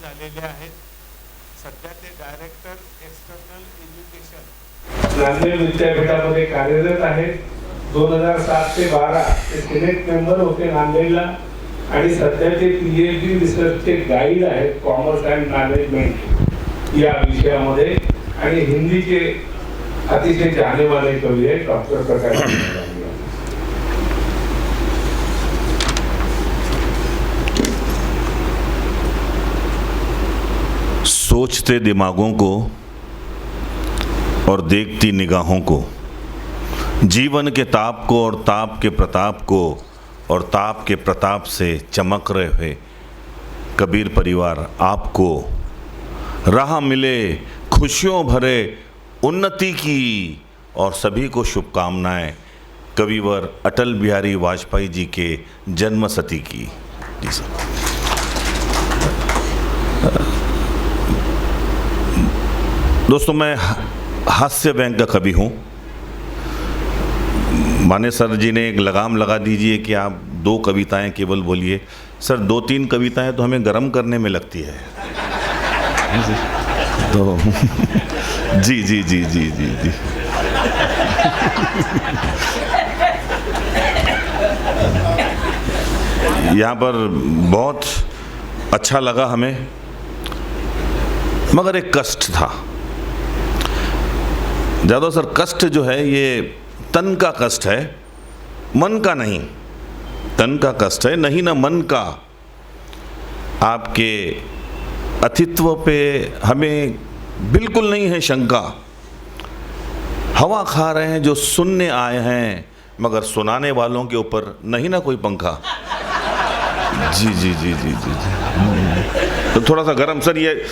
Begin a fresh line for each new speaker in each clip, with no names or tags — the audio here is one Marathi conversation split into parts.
झालेले आहेत. सध्या ते डायरेक्टर एक्सटर्नल एज्युकेशन
नांदेड विद्यापीठामध्ये कार्यरत आहेत. 2007 ते 12 ते सिनेट मेंबर होते नांदेडला आणि सध्या ते PhD रिसर्चचे गाईड आहेत कॉमर्स अँड मॅनेजमेंट या विषयामध्ये. आणि हिंदीचे अतिशय जानेमाने कवी आहेत डॉक्टर प्रकाश.
सोचते दिमागों को और देखती निगाहों को, जीवन के ताप को और ताप के प्रताप को, और ताप के प्रताप से चमक रहे हुए कबीर परिवार आपको राह मिले खुशियों भरे उन्नति की, और सभी को शुभकामनाएं कविवर अटल बिहारी वाजपेयी जी के जन्मशती की। जी सर। दोस्तों, मैं हास्य व्यंग का कवि हूँ। माने सर जी ने एक लगाम लगा दीजिए कि आप 2 कविताएं केवल बोलिए। सर 2-3 कविताएं तो हमें गर्म करने में लगती है। तो जी जी जी जी जी जी यहाँ पर बहुत अच्छा लगा हमें, मगर एक कष्ट था ज़्यादा। सर कष्ट जो है ये तन का कष्ट है, मन का नहीं। तन का कष्ट है, नहीं ना मन का। आपके अतिथ्य पे हमें बिल्कुल नहीं है शंका। हवा खा रहे हैं जो सुनने आए हैं, मगर सुनाने वालों के ऊपर नहीं ना कोई पंखा। जी जी जी जी जी जी। तो थोड़ा सा गरम सर, ये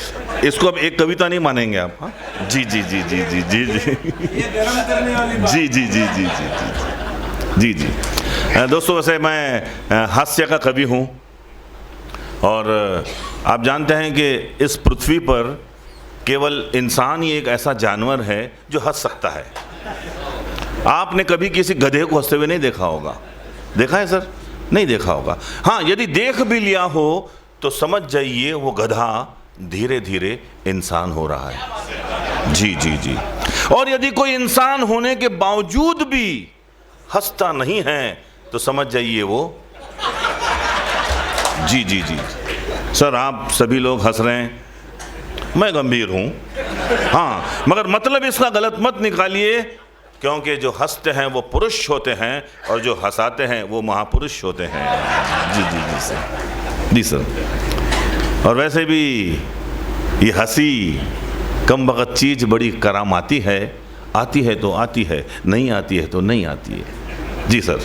इसको अब एक कविता नहीं मानेंगे आप। हाँ जी जी जी जी जी जी जी
ये गरम करने वाली बात।
जी जी जी जी जी जी जी जी। दोस्तों, वैसे मैं हास्य का कवि हूँ, और आप जानते हैं कि इस पृथ्वी पर केवल इंसान ही एक ऐसा जानवर है जो हंस सकता है। आपने कभी किसी गधे को हंसते हुए नहीं देखा होगा। देखा है सर? नहीं देखा होगा। हाँ, यदि देख भी लिया हो तो समझ जाइए वो गधा धीरे धीरे इंसान हो रहा है। जी जी जी। और यदि कोई इंसान होने के बावजूद भी हंसता नहीं है तो समझ जाइए वो। जी जी जी। सर आप सभी लोग हंस रहे हैं, मैं गंभीर हूँ। हाँ, मगर मतलब इसका गलत मत निकालिए, क्योंकि जो हंसते हैं वो पुरुष होते हैं और जो हंसाते हैं वो महापुरुष होते हैं। जी जी जी सर। जी सर। और वैसे भी ये हंसी कम वक़्त चीज़ बड़ी करामाती है। आती है तो आती है, नहीं आती है तो नहीं आती है। जी सर,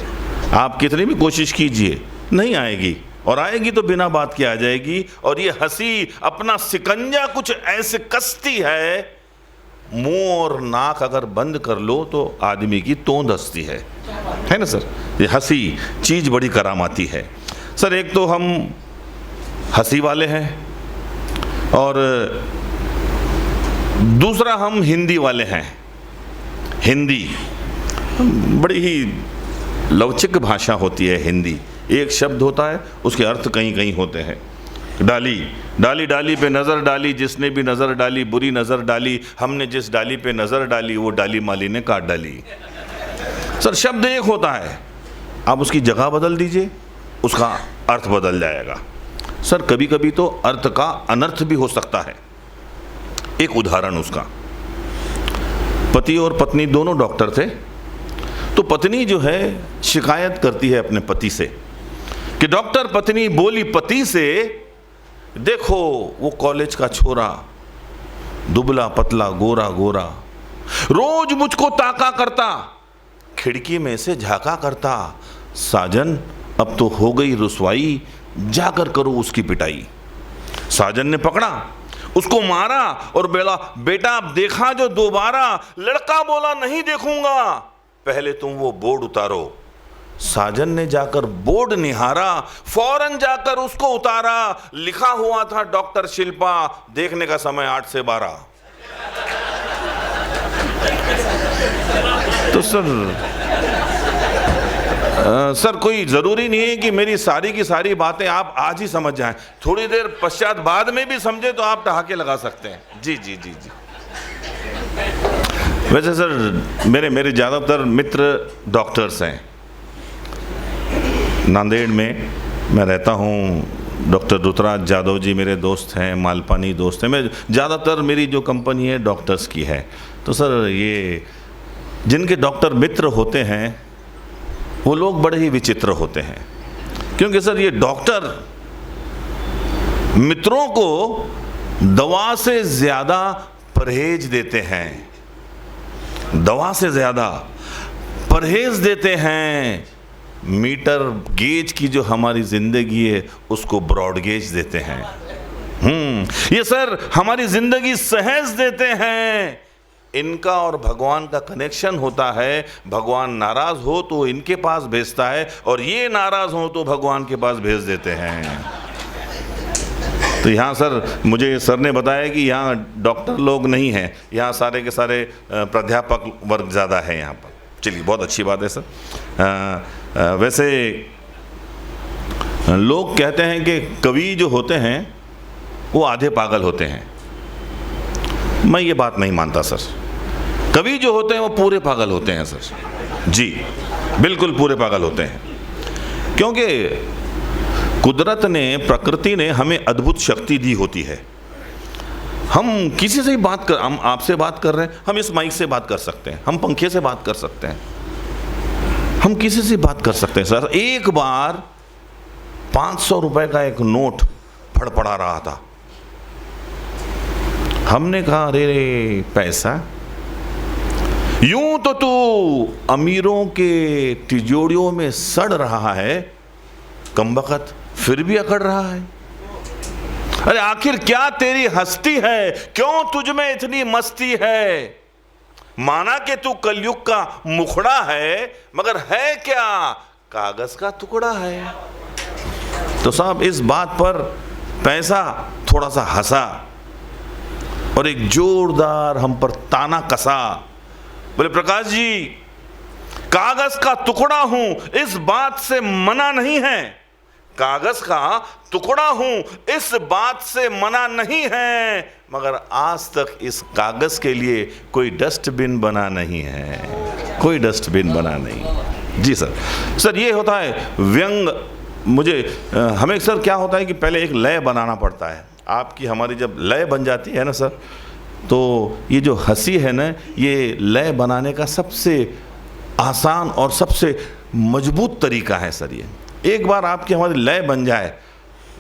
आप कितनी भी कोशिश कीजिए नहीं आएगी, और आएगी तो बिना बात के आ जाएगी। और ये हंसी अपना सिकंजा कुछ ऐसे कसती है, मुंह और नाक अगर बंद कर लो तो आदमी की तोंद हंसती है ना सर। ये हंसी चीज़ बड़ी करामाती है सर। एक तो हम हंसी वाले हैं, और दूसरा हम हिंदी वाले हैं। हिंदी बड़ी ही लवचिक भाषा होती है हिंदी। एक शब्द होता है, उसके अर्थ कहीं कहीं होते हैं। डाली डाली डाली पे नज़र डाली, जिसने भी नज़र डाली बुरी नज़र डाली, हमने जिस डाली पे नज़र डाली वो डाली माली ने काट डाली। सर शब्द एक होता है, आप उसकी जगह बदल दीजिए, उसका अर्थ बदल जाएगा। सर कभी कभी तो अर्थ का अनर्थ भी हो सकता है। एक उदाहरण उसका, पति और पत्नी दोनों डॉक्टर थे। तो पत्नी जो है शिकायत करती है अपने पति से कि डॉक्टर, पत्नी बोली पति से, देखो वो कॉलेज का छोरा, दुबला पतला गोरा गोरा, रोज मुझको ताका करता, खिड़की में से झाका करता। साजन अब तो हो गई रुसवाई, जाकर करो उसकी पिटाई। साजन ने पकड़ा, उसको मारा, और बेटा अब देखा जो दोबारा। लड़का बोला नहीं देखूंगा, पहले तुम वो बोर्ड उतारो। साजन ने जाकर बोर्ड निहारा, फौरन जाकर उसको उतारा। लिखा हुआ था डॉक्टर शिल्पा, देखने का समय 8 से 12। तो सर सर कोई ज़रूरी नहीं है कि मेरी सारी की सारी बातें आप आज ही समझ जाएं, थोड़ी देर पश्चात बाद में भी समझे तो आप ठहाके लगा सकते हैं। जी जी जी जी। वैसे सर मेरे ज़्यादातर मित्र डॉक्टर्स हैं। नांदेड़ में मैं रहता हूँ, डॉक्टर रुतराज यादव जी मेरे दोस्त हैं, मालपानी दोस्त हैं। मैं ज़्यादातर मेरी जो कंपनी है डॉक्टर्स की है। तो सर ये जिनके डॉक्टर मित्र होते हैं वो लोग बड़े ही विचित्र होते हैं, क्योंकि सर ये डॉक्टर मित्रों को दवा से ज़्यादा परहेज देते हैं, दवा से ज़्यादा परहेज देते हैं। मीटर गेज की जो हमारी ज़िंदगी है उसको ब्रॉड गेज देते हैं। ये सर हमारी ज़िंदगी सहज देते हैं। इनका और भगवान का कनेक्शन होता है। भगवान नाराज़ हो तो इनके पास भेजता है और ये नाराज़ हो तो भगवान के पास भेज देते हैं। तो यहाँ सर मुझे सर ने बताया कि यहाँ डॉक्टर लोग नहीं हैं, यहाँ सारे के सारे प्राध्यापक वर्ग ज़्यादा है यहाँ पर। चलिए बहुत अच्छी बात है सर। वैसे लोग कहते हैं कि कवि जो होते हैं वो आधे पागल होते हैं। मैं ये बात नहीं मानता सर। कवि जो होते हैं वो पूरे पागल होते हैं सर। जी बिल्कुल पूरे पागल होते हैं, क्योंकि कुदरत ने, प्रकृति ने हमें अद्भुत शक्ति दी होती है। हम किसी से ही बात कर, हम आपसे बात कर रहे हैं, हम इस माइक से बात कर सकते हैं, हम पंखे से बात कर सकते हैं, हम किसी से बात कर सकते हैं सर। एक बार 500 रुपए का एक नोट फड़फड़ा रहा था। हमने कहा अरे पैसा, यूं तो तू अमीरों के तिजोरियों में सड़ रहा है, कमबख्त फिर भी अकड़ रहा है। अरे आखिर क्या तेरी हस्ती है, क्यों तुझ में इतनी मस्ती है? माना कि तू कलयुग का मुखड़ा है, मगर है क्या, कागज का टुकड़ा है। तो साहब इस बात पर पैसा थोड़ा सा हंसा और एक जोरदार हम पर ताना कसा। बोले प्रकाश जी, कागज का टुकड़ा हूं, इस बात से मना नहीं है। कागज का टुकड़ा हूं, इस बात से मना नहीं है, मगर आज तक इस कागज के लिए कोई डस्टबिन बना नहीं है, कोई डस्टबिन बना नहीं। जी सर। सर ये होता है व्यंग। मुझे हमें सर क्या होता है कि पहले एक लय बनाना पड़ता है। आपकी हमारी जब लय बन जाती है ना सर, तो ये जो हंसी है ना, ये लय बनाने का सबसे आसान और सबसे मजबूत तरीका है सर। ये एक बार आपकी हमारी लय बन जाए,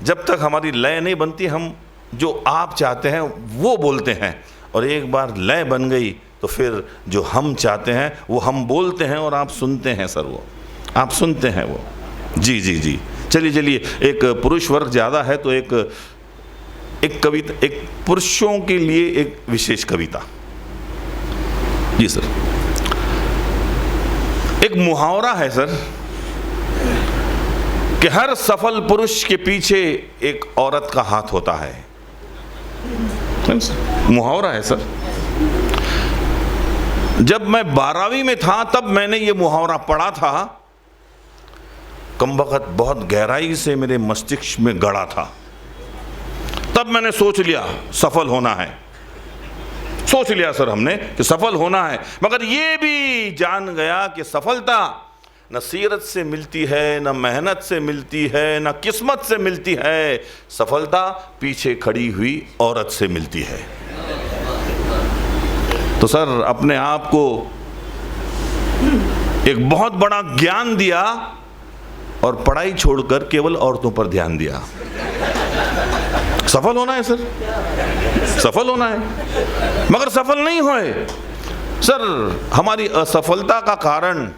जब तक हमारी लय नहीं बनती हम जो आप चाहते हैं वो बोलते हैं, और एक बार लय बन गई तो फिर जो हम चाहते हैं वो हम बोलते हैं और आप सुनते हैं सर, वो आप सुनते हैं वो। जी जी जी। चलिए चलिए, एक पुरुष वर्ग ज़्यादा है तो एक कविता, एक पुरुषों के लिए एक विशेष कविता। जी सर। एक मुहावरा है सर कि हर सफल पुरुष के पीछे एक औरत का हाथ होता है। मुहावरा है सर। जब मैं 12वीं में था तब मैंने ये मुहावरा पढ़ा था। कमबख्त बहुत गहराई से मेरे मस्तिष्क में गड़ा था। तब मैंने सोच लिया सफल होना है, सोच लिया सर हमने कि सफल होना है, मगर ये भी जान गया कि सफलता न सीरत से मिलती है, न मेहनत से मिलती है, न किस्मत से मिलती है। सफलता पीछे खड़ी हुई औरत से मिलती है। तो सर अपने आप को एक बहुत बड़ा ज्ञान दिया और पढ़ाई छोड़कर केवल औरतों पर ध्यान दिया। सफल होना है सर, सफल होना है, मगर सफल नहीं होए सर। हमारी असफलता का कारण,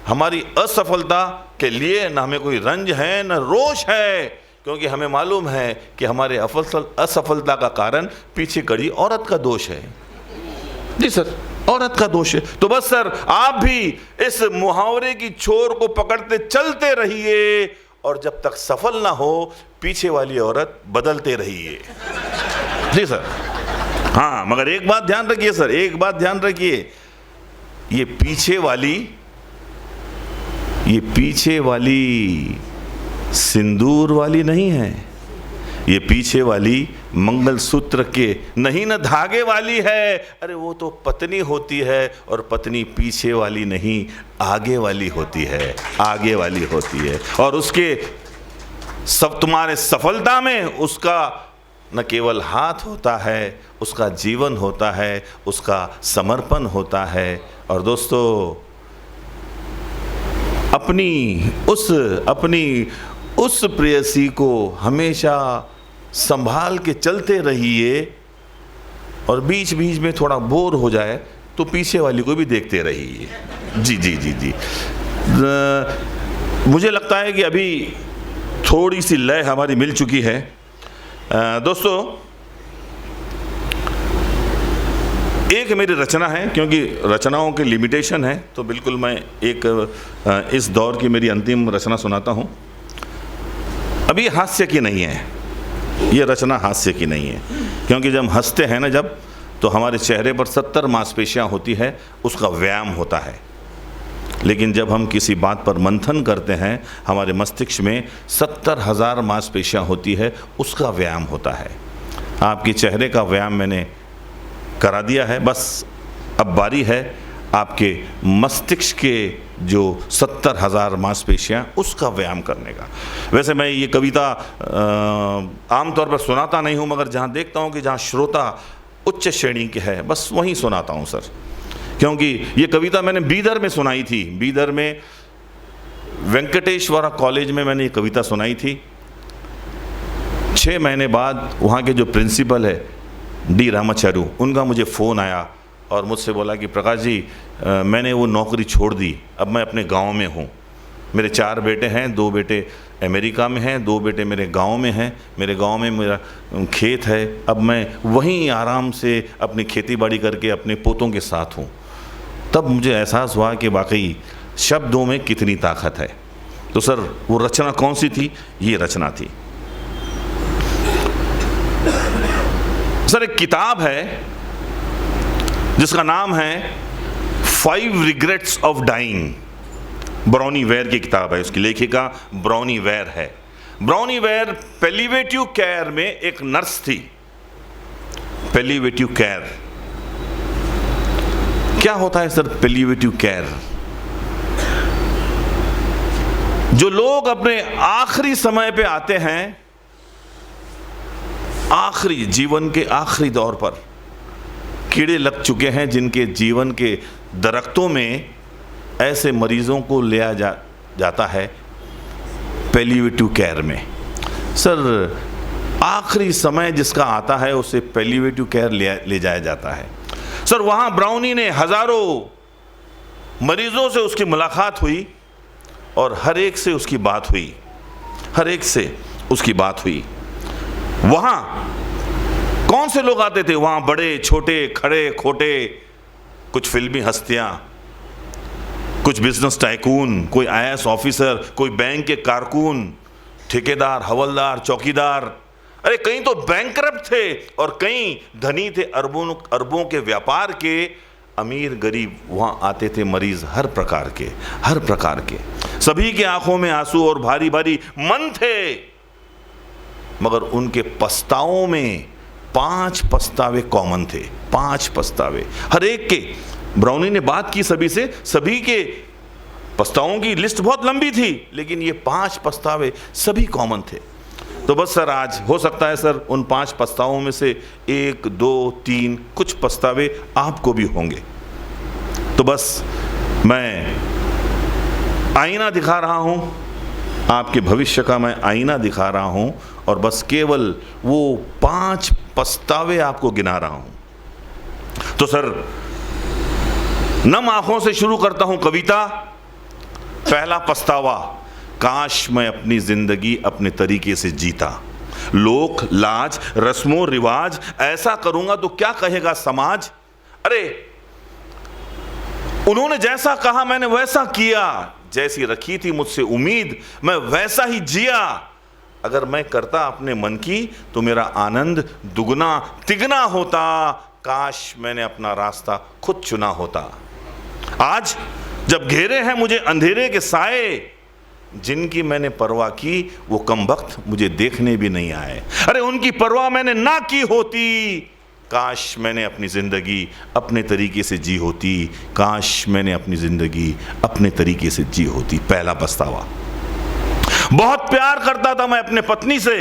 हमारी असफलता के लिए न हमें कोई रंज है न रोष है, क्योंकि हमें मालूम है कि हमारे असफलता का कारण पीछे खड़ी औरत का दोष है। जी सर, औरत का दोष है। तो बस सर आप भी इस मुहावरे की छोर को पकड़ते चलते रहिए, और जब तक सफल ना हो पीछे वाली औरत बदलते रहिए। जी सर। हाँ, मगर एक बात ध्यान रखिए सर, एक बात ध्यान रखिए, ये ये पीछे वाली सिंदूर वाली नहीं है, ये पीछे वाली मंगलसूत्र के नहीं न धागे वाली है। अरे वो तो पत्नी होती है, और पत्नी पीछे वाली नहीं आगे वाली होती है, आगे वाली होती है। और उसके सब तुम्हारे सफलता में उसका न केवल हाथ होता है, उसका जीवन होता है, उसका समर्पण होता है। और दोस्तों, अपनी उस प्रेयसी को हमेशा संभाल के चलते रहिए, और बीच बीच में थोड़ा बोर हो जाए तो पीछे वाली को भी देखते रहिए। जी जी जी जी। मुझे लगता है कि अभी थोड़ी सी लय हमारी मिल चुकी है। दोस्तों, एक मेरी रचना है, क्योंकि रचनाओं की लिमिटेशन है, तो बिल्कुल मैं एक इस दौर की मेरी अंतिम रचना सुनाता हूँ। अभी हास्य की नहीं है, ये रचना हास्य की नहीं है, क्योंकि जब हम हंसते हैं ना जब, तो हमारे चेहरे पर 70 मांसपेशियाँ होती है, उसका व्यायाम होता है। लेकिन जब हम किसी बात पर मंथन करते हैं, हमारे मस्तिष्क में 70,000 मांसपेशियाँ होती है, उसका व्यायाम होता है। आपके चेहरे का व्यायाम मैंने करा दिया है, बस अब बारी है आपके मस्तिष्क के जो 70,000 मांसपेशियाँ, उसका व्यायाम करने का। वैसे मैं ये कविता आमतौर पर सुनाता नहीं हूँ, मगर जहाँ देखता हूँ कि जहाँ श्रोता उच्च श्रेणी के है, बस वहीं सुनाता हूँ सर। क्योंकि ये कविता मैंने बीदर में सुनाई थी, बीदर में वेंकटेश्वरा कॉलेज में मैंने ये कविता सुनाई थी। 6 महीने बाद वहाँ के जो प्रिंसिपल है डी रामाचारू, उनका मुझे फ़ोन आया और मुझसे बोला कि प्रकाश जी, मैंने वो नौकरी छोड़ दी, अब मैं अपने गांव में हूँ। मेरे 4 बेटे हैं, 2 बेटे अमेरिका में हैं, 2 बेटे मेरे गांव में हैं। मेरे गांव में मेरा खेत है, अब मैं वहीं आराम से अपनी खेती बाड़ी करके अपने पोतों के साथ हूँ। तब मुझे एहसास हुआ कि वाकई शब्दों में कितनी ताकत है। तो सर, वो रचना कौन सी थी? ये रचना थी सर, एक किताब है जिसका नाम है 5 regrets of dying. Bronnie Ware की किताब है, उसकी लेखिका ब्राउनी वेयर है। ब्राउनी वेयर पैलिएटिव केयर में एक नर्स थी। पैलिएटिव केयर क्या होता है सर? पैलिएटिव केयर, जो लोग अपने आखिरी समय पे आते हैं, आखिरी जीवन के आखिरी दौर पर कीड़े लग चुके हैं, जिनके जीवन के दरख्तों में ऐसे मरीजों को लिया जाता है पैलिएटिव केयर में। सर, आखिरी समय जिसका आता है उसे पैलिएटिव केयर ले जाया जाता है। सर, वहाँ ब्राउनी ने हजारों मरीजों से उसकी मुलाकात हुई, और हर एक से उसकी बात हुई, हर एक से उसकी बात हुई। वहाँ कौन से लोग आते थे? वहाँ बड़े छोटे, खड़े खोटे, कुछ फिल्मी हस्तियाँ, कुछ बिजनेस टाइकून, कोई IAS ऑफिसर, कोई बैंक के कारकुन, ठेकेदार, हवलदार, चौकीदार। अरे कहीं तो बैंकरप्ट थे और कहीं धनी थे, अरबों के व्यापार के। अमीर गरीब वहाँ आते थे, मरीज हर प्रकार के, हर प्रकार के। सभी के आंखों में आंसू और भारी भारी मन थे, मगर उनके पछतावों में 5 पछतावे कॉमन थे। 5 पछतावे हर एक के। ब्राउनी ने बात की सभी से, सभी के पछतावों की लिस्ट बहुत लंबी थी, लेकिन ये 5 पछतावे सभी कॉमन थे। तो बस सर, आज हो सकता है सर उन 5 पछतावों में से 1, 2, 3 कुछ पछतावे आपको भी होंगे। तो बस मैं आईना दिखा रहा हूँ, आपके भविष्य का मैं आईना दिखा रहा हूँ, और बस केवल वो 5 पछतावे आपको गिना रहा हूँ। तो सर, नम आंखों से शुरू करता हूँ कविता। पहला पछतावा, काश मैं अपनी जिंदगी अपने तरीके से जीता। लोक लाज, रस्मों रिवाज, ऐसा करूंगा तो क्या कहेगा समाज। अरे उन्होंने जैसा कहा मैंने वैसा किया, जैसी रखी थी मुझसे उम्मीद मैं वैसा ही जिया। अगर मैं करता अपने मन की तो मेरा आनंद दुगना तिगना होता। काश मैंने अपना रास्ता खुद चुना होता। आज जब घेरे हैं मुझे अंधेरे के साए, जिनकी मैंने परवाह की वो कमबख्त मुझे देखने भी नहीं आए। अरे उनकी परवाह मैंने ना की होती, काश मैंने अपनी ज़िंदगी अपने तरीके से जी होती, काश मैंने अपनी ज़िंदगी अपने तरीके से जी होती। पहला पछतावा। बहुत प्यार करता था मैं अपने पत्नी से,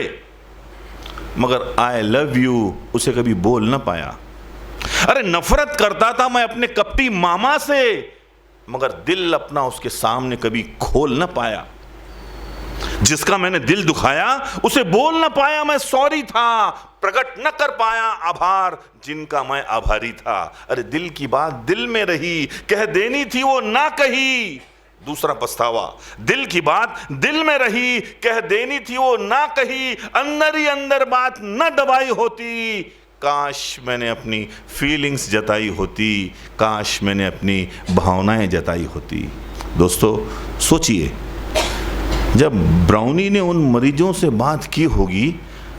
मगर आई लव यू उसे कभी बोल ना पाया। अरे नफरत करता था मैं अपने कपटी मामा से, मगर दिल अपना उसके सामने कभी खोल ना पाया। जिसका मैंने दिल दुखाया उसे बोल ना पाया मैं सॉरी था, प्रकट न कर पाया आभार जिनका मैं आभारी था। अरे दिल की बात दिल में रही, कह देनी थी वो ना कही। दूसरा पछतावा। दिल की बात दिल में रही, कह देनी थी वो ना कही, अंदर ही अंदर बात न दबाई होती, काश मैंने अपनी फीलिंग्स जताई होती, काश मैंने अपनी भावनाएं जताई होती। दोस्तों सोचिए, जब ब्राउनी ने उन मरीजों से बात की होगी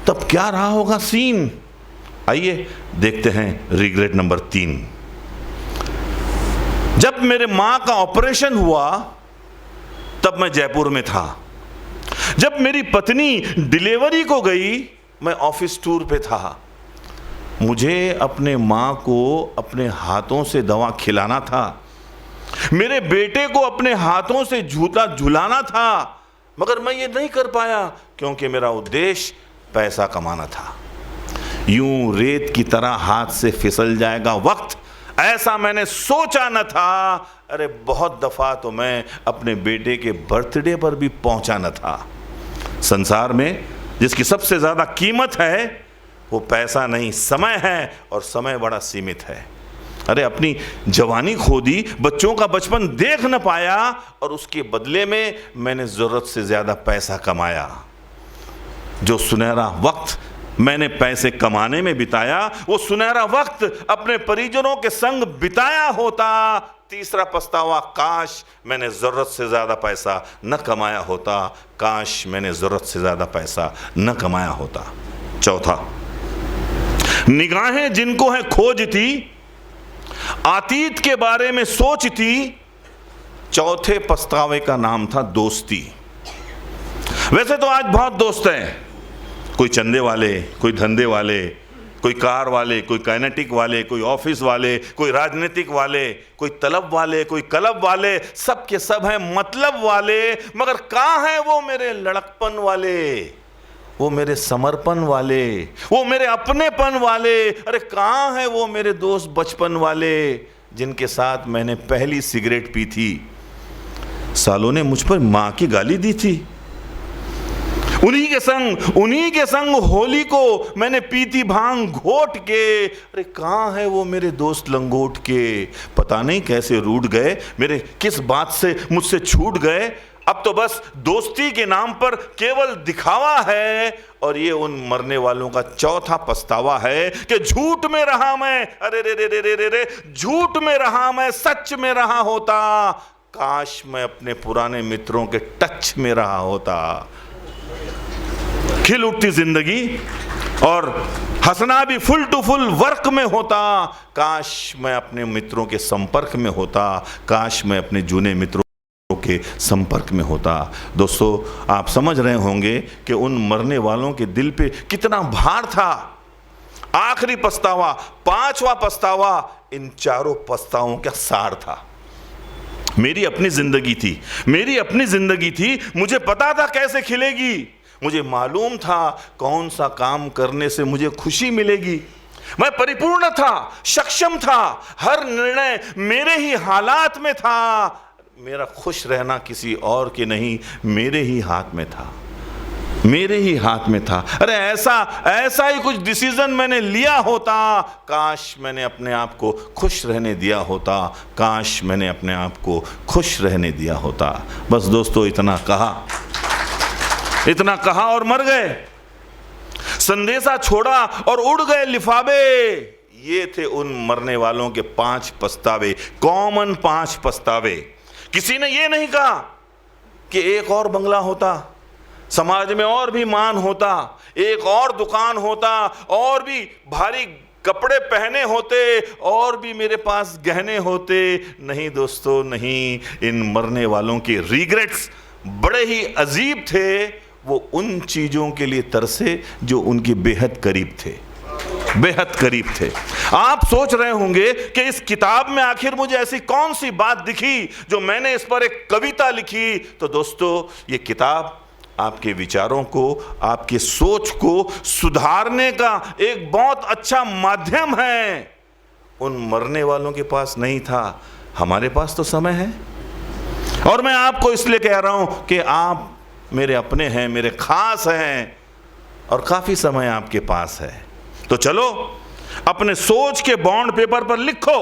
तब क्या रहा होगा सीन। आइए देखते हैं रिग्रेट नंबर 3। जब मेरे मां का ऑपरेशन हुआ तब मैं जयपुर में था। जब मेरी पत्नी डिलीवरी को गई मैं ऑफिस टूर पे था। मुझे अपने मां को अपने हाथों से दवा खिलाना था, मेरे बेटे को अपने हाथों से झूला झुलाना था, मगर मैं ये नहीं कर पाया क्योंकि मेरा उद्देश्य पैसा कमाना था। यूं रेत की तरह हाथ से फिसल जाएगा वक्त, ऐसा मैंने सोचा न था। अरे बहुत दफा तो मैं अपने बेटे के बर्थडे पर भी पहुंचा न था। संसार में जिसकी सबसे ज्यादा कीमत है वो पैसा नहीं समय है, और समय बड़ा सीमित है। अरे अपनी जवानी खो दी, बच्चों का बचपन देख न पाया, और उसके बदले में मैंने जरूरत से ज्यादा पैसा कमाया। जो सुनहरा वक्त मैंने पैसे कमाने में बिताया वो सुनहरा वक्त अपने परिजनों के संग बिताया होता। तीसरा पछतावा, काश मैंने जरूरत से ज्यादा पैसा न कमाया होता, काश मैंने जरूरत से ज्यादा पैसा न कमाया होता। चौथा, निगाहें जिनको है खोजती, अतीत के बारे में सोचती। चौथे पछतावे का नाम था दोस्ती। वैसे तो आज बहुत दोस्त हैं, कोई चंदे वाले, कोई धंधे वाले, कोई कार वाले, कोई काइनेटिक वाले, कोई ऑफिस वाले, कोई राजनीतिक वाले, कोई तलब वाले, कोई कलब वाले, सब के सब हैं मतलब वाले। मगर कहाँ हैं वो मेरे लड़कपन वाले, वो मेरे समर्पण वाले, वो मेरे अपनेपन वाले। अरे कहाँ हैं वो मेरे दोस्त बचपन वाले जिनके साथ मैंने पहली सिगरेट पी थी, सालों ने मुझ पर माँ की गाली दी थी। उन्हीं के संग होली को मैंने पी थी भांग घोट के। अरे कहाँ है वो मेरे दोस्त लंगोट के, पता नहीं कैसे रूठ गए, मेरे किस बात से मुझसे छूट गए। अब तो बस दोस्ती के नाम पर केवल दिखावा है। और ये उन मरने वालों का चौथा पछतावा है कि झूठ में रहा मैं, अरे रे रे रे रे रे रे, झूठ में रहा मैं, सच में रहा होता, काश मैं अपने पुराने मित्रों के टच में रहा होता। खिल उठती जिंदगी और हंसना भी फुल टू फुल वर्क में होता, काश मैं अपने मित्रों के संपर्क में होता, काश मैं अपने जूने मित्रों के संपर्क में होता। दोस्तों आप समझ रहे होंगे कि उन मरने वालों के दिल पे कितना भार था। आखिरी पछतावा, पांचवा पछतावा, इन चारों पछतावों का सार था। मेरी अपनी जिंदगी थी, मेरी अपनी जिंदगी थी, मुझे पता था कैसे खिलेगी, मुझे मालूम था कौन सा काम करने से मुझे खुशी मिलेगी। मैं परिपूर्ण था, सक्षम था, हर निर्णय मेरे ही हालात में था। मेरा खुश रहना किसी और के नहीं, मेरे ही हाथ में था, मेरे ही हाथ में था। अरे ऐसा ही कुछ डिसीजन मैंने लिया होता, काश मैंने अपने आप को खुश रहने दिया होता, काश मैंने अपने आप को खुश रहने दिया होता। बस दोस्तों इतना कहा और मर गए। संदेशा छोड़ा और उड़ गए लिफाफे। ये थे उन मरने वालों के 5 पछतावे, कॉमन 5 पछतावे। किसी ने ये नहीं कहा कि एक और बंगला होता, समाज में और भी मान होता, एक और दुकान होता, और भी भारी कपड़े पहने होते और भी मेरे पास गहने होते। नहीं दोस्तों नहीं, इन मरने वालों के रिग्रेट्स बड़े ही अजीब थे। वो उन चीज़ों के लिए तरसे जो उनके बेहद करीब थे, बेहद करीब थे। आप सोच रहे होंगे कि इस किताब में आखिर मुझे ऐसी कौन सी बात दिखी जो मैंने इस पर एक कविता लिखी। तो दोस्तों ये किताब आपके विचारों को, आपके सोच को सुधारने का एक बहुत अच्छा माध्यम है। उन मरने वालों के पास नहीं था, हमारे पास तो समय है। और मैं आपको इसलिए कह रहा हूं कि आप मेरे अपने हैं, मेरे खास हैं और काफी समय आपके पास है। तो चलो अपने सोच के बॉन्ड पेपर पर लिखो,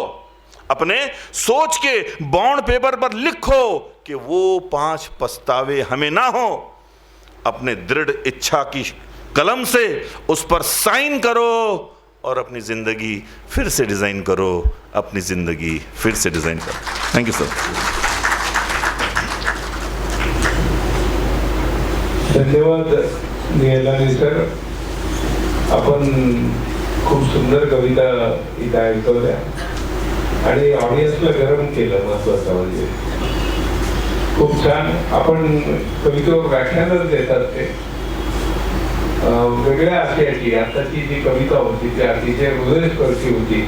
अपने सोच के बॉन्ड पेपर पर लिखो कि वो 5 पछतावे हमें ना हो। अपने दृढ़ इच्छा की कलम से उस पर साइन करो और अपनी जिंदगी फिर से डिजाइन करो, अपनी जिंदगी फिर से डिजाइन करो। Thank you sir.
धन्यवाद नियलानी सर, आपण खूप सुंदर कविता इथं ऐकवल्या आणि ऑडियन्सला गरम केलं, महत्वाचं म्हणजे खूप छान. आपण कवितेवर व्याख्यानच देतात ते वेगळ्या आशयाची. आताची जी कविता होती ती अतिशय हृदयस्पर्शी होती.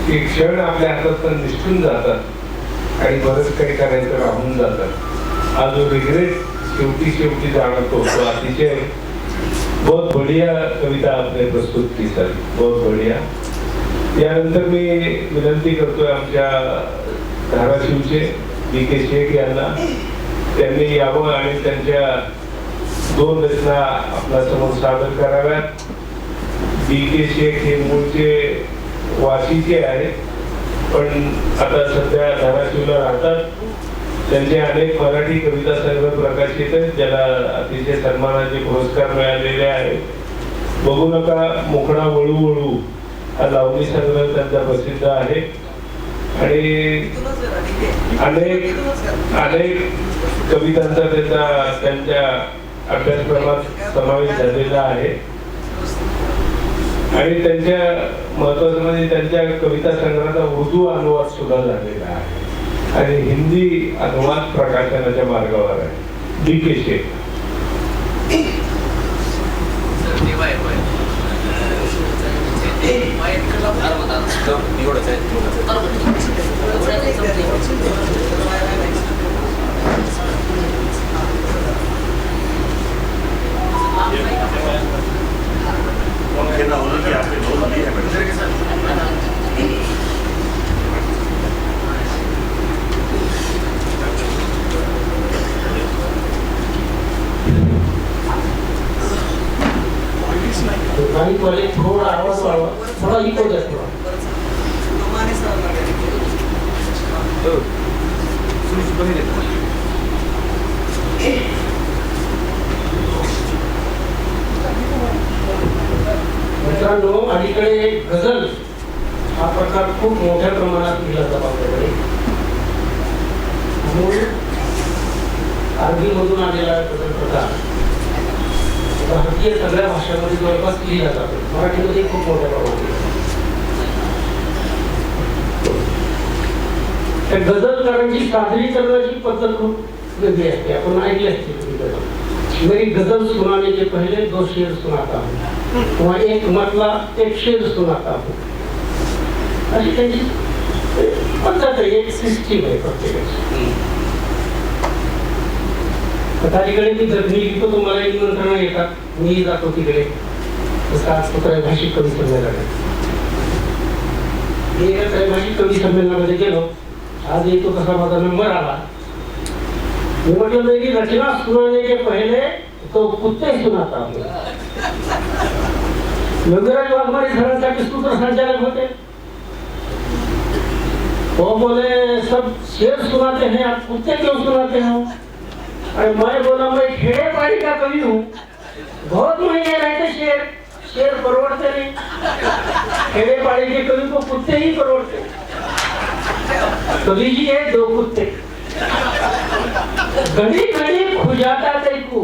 ती क्षण आपल्या हातातून निसटून जातात आणि बरंच काही करायचं राहून जातात. हा जो रिग्रेट शेवटी जाणवतो तो अतिशय बहुत बढ़िया कविता आपने प्रस्तुत की सर, बहुत बढ़िया. यानंतर मी विनंती करतोय आमच्या धाराशिवचे DK शेख यांना, त्यांनी यावं आणि त्यांच्या 2 रचना आपल्या समोर सादर कराव्यात. DK शेख हे मूळचे वाशीचे आहेत पण आता सध्या धाराशिवला राहतात. त्यांचे अनेक मराठी कविता संग्रह प्रकाशित आहेत ज्याला अतिशय सन्मानाचे पुरस्कार मिळालेले आहेत. बघू नका मोकळा वळू वळू हा लावणी संग्रह त्यांचा प्रसिद्ध आहे आणि अनेक कवितांचा त्यांच्या अभ्यासक्रमात समावेश झालेला आहे. आणि त्यांच्या महत्वाचं म्हणजे त्यांच्या कविता संग्रहाचा उर्दू अनुवाद सुद्धा झालेला आहे आणि हिंदी अनुवाद प्रकाशनाच्या मार्गावर आहे. DK शेख.
माइक वाले थोड़ा आवाज वाला थोड़ा इको दे थोड़ा. मित्रांनो, अलीकडे गझल हा प्रकार खूप मोठ्या प्रमाणात केला जातो आपल्याकडे. मूळ अरबीमधून आलेला गझल प्रकार भारतीय सगळ्या भाषांमध्ये जवळपास लिहिला जातो. मराठीमध्ये खूप मोठ्या प्रमाणात. त्या गझलकारांची सादरीकरणाची पद्धत खूप वेगळी असते. आपण ऐकली असते, मेरी गजल सुनाने के पहले 2 शेर सुनाता हूँ किंवा एक मतला 1 शेर सुनाता हूँ, अशी त्यांची पद्धत आहे, एक सिस्टीम आहे प्रत्येकाची. अलीकडे मी जर्नी लिहितो, तुम्हाला निमंत्रण येतात, मी जातो तिकडे. जसं आज त्रैभाषिक कवी संमेलन आहे. मी एका त्रैभाषिक कवी संमेलनामध्ये गेलो. आज येतो तसा माझा नंबर आला. मी म्हटलं मेरी रचना सुनाने के पहले तो कुत्ते सुनाता हूँ. योगीराज वाघमारे सरांसाठी सूत्र संचालक होते. वो बोले सब शेर सुनाते हैं, आप कुत्ते क्यों सुनाते हो? अरे मैं बोला मैं खेड़े पाड़ी का कवि हूँ, बहुत महंगे रहते शेर, शेर परवड़ते नहीं. खेड़े पाड़ी के कवि को कुत्ते ही परवड़ते. कवि जी है 2 कुत्ते. घड़ी घड़ी खुजाता कैकू,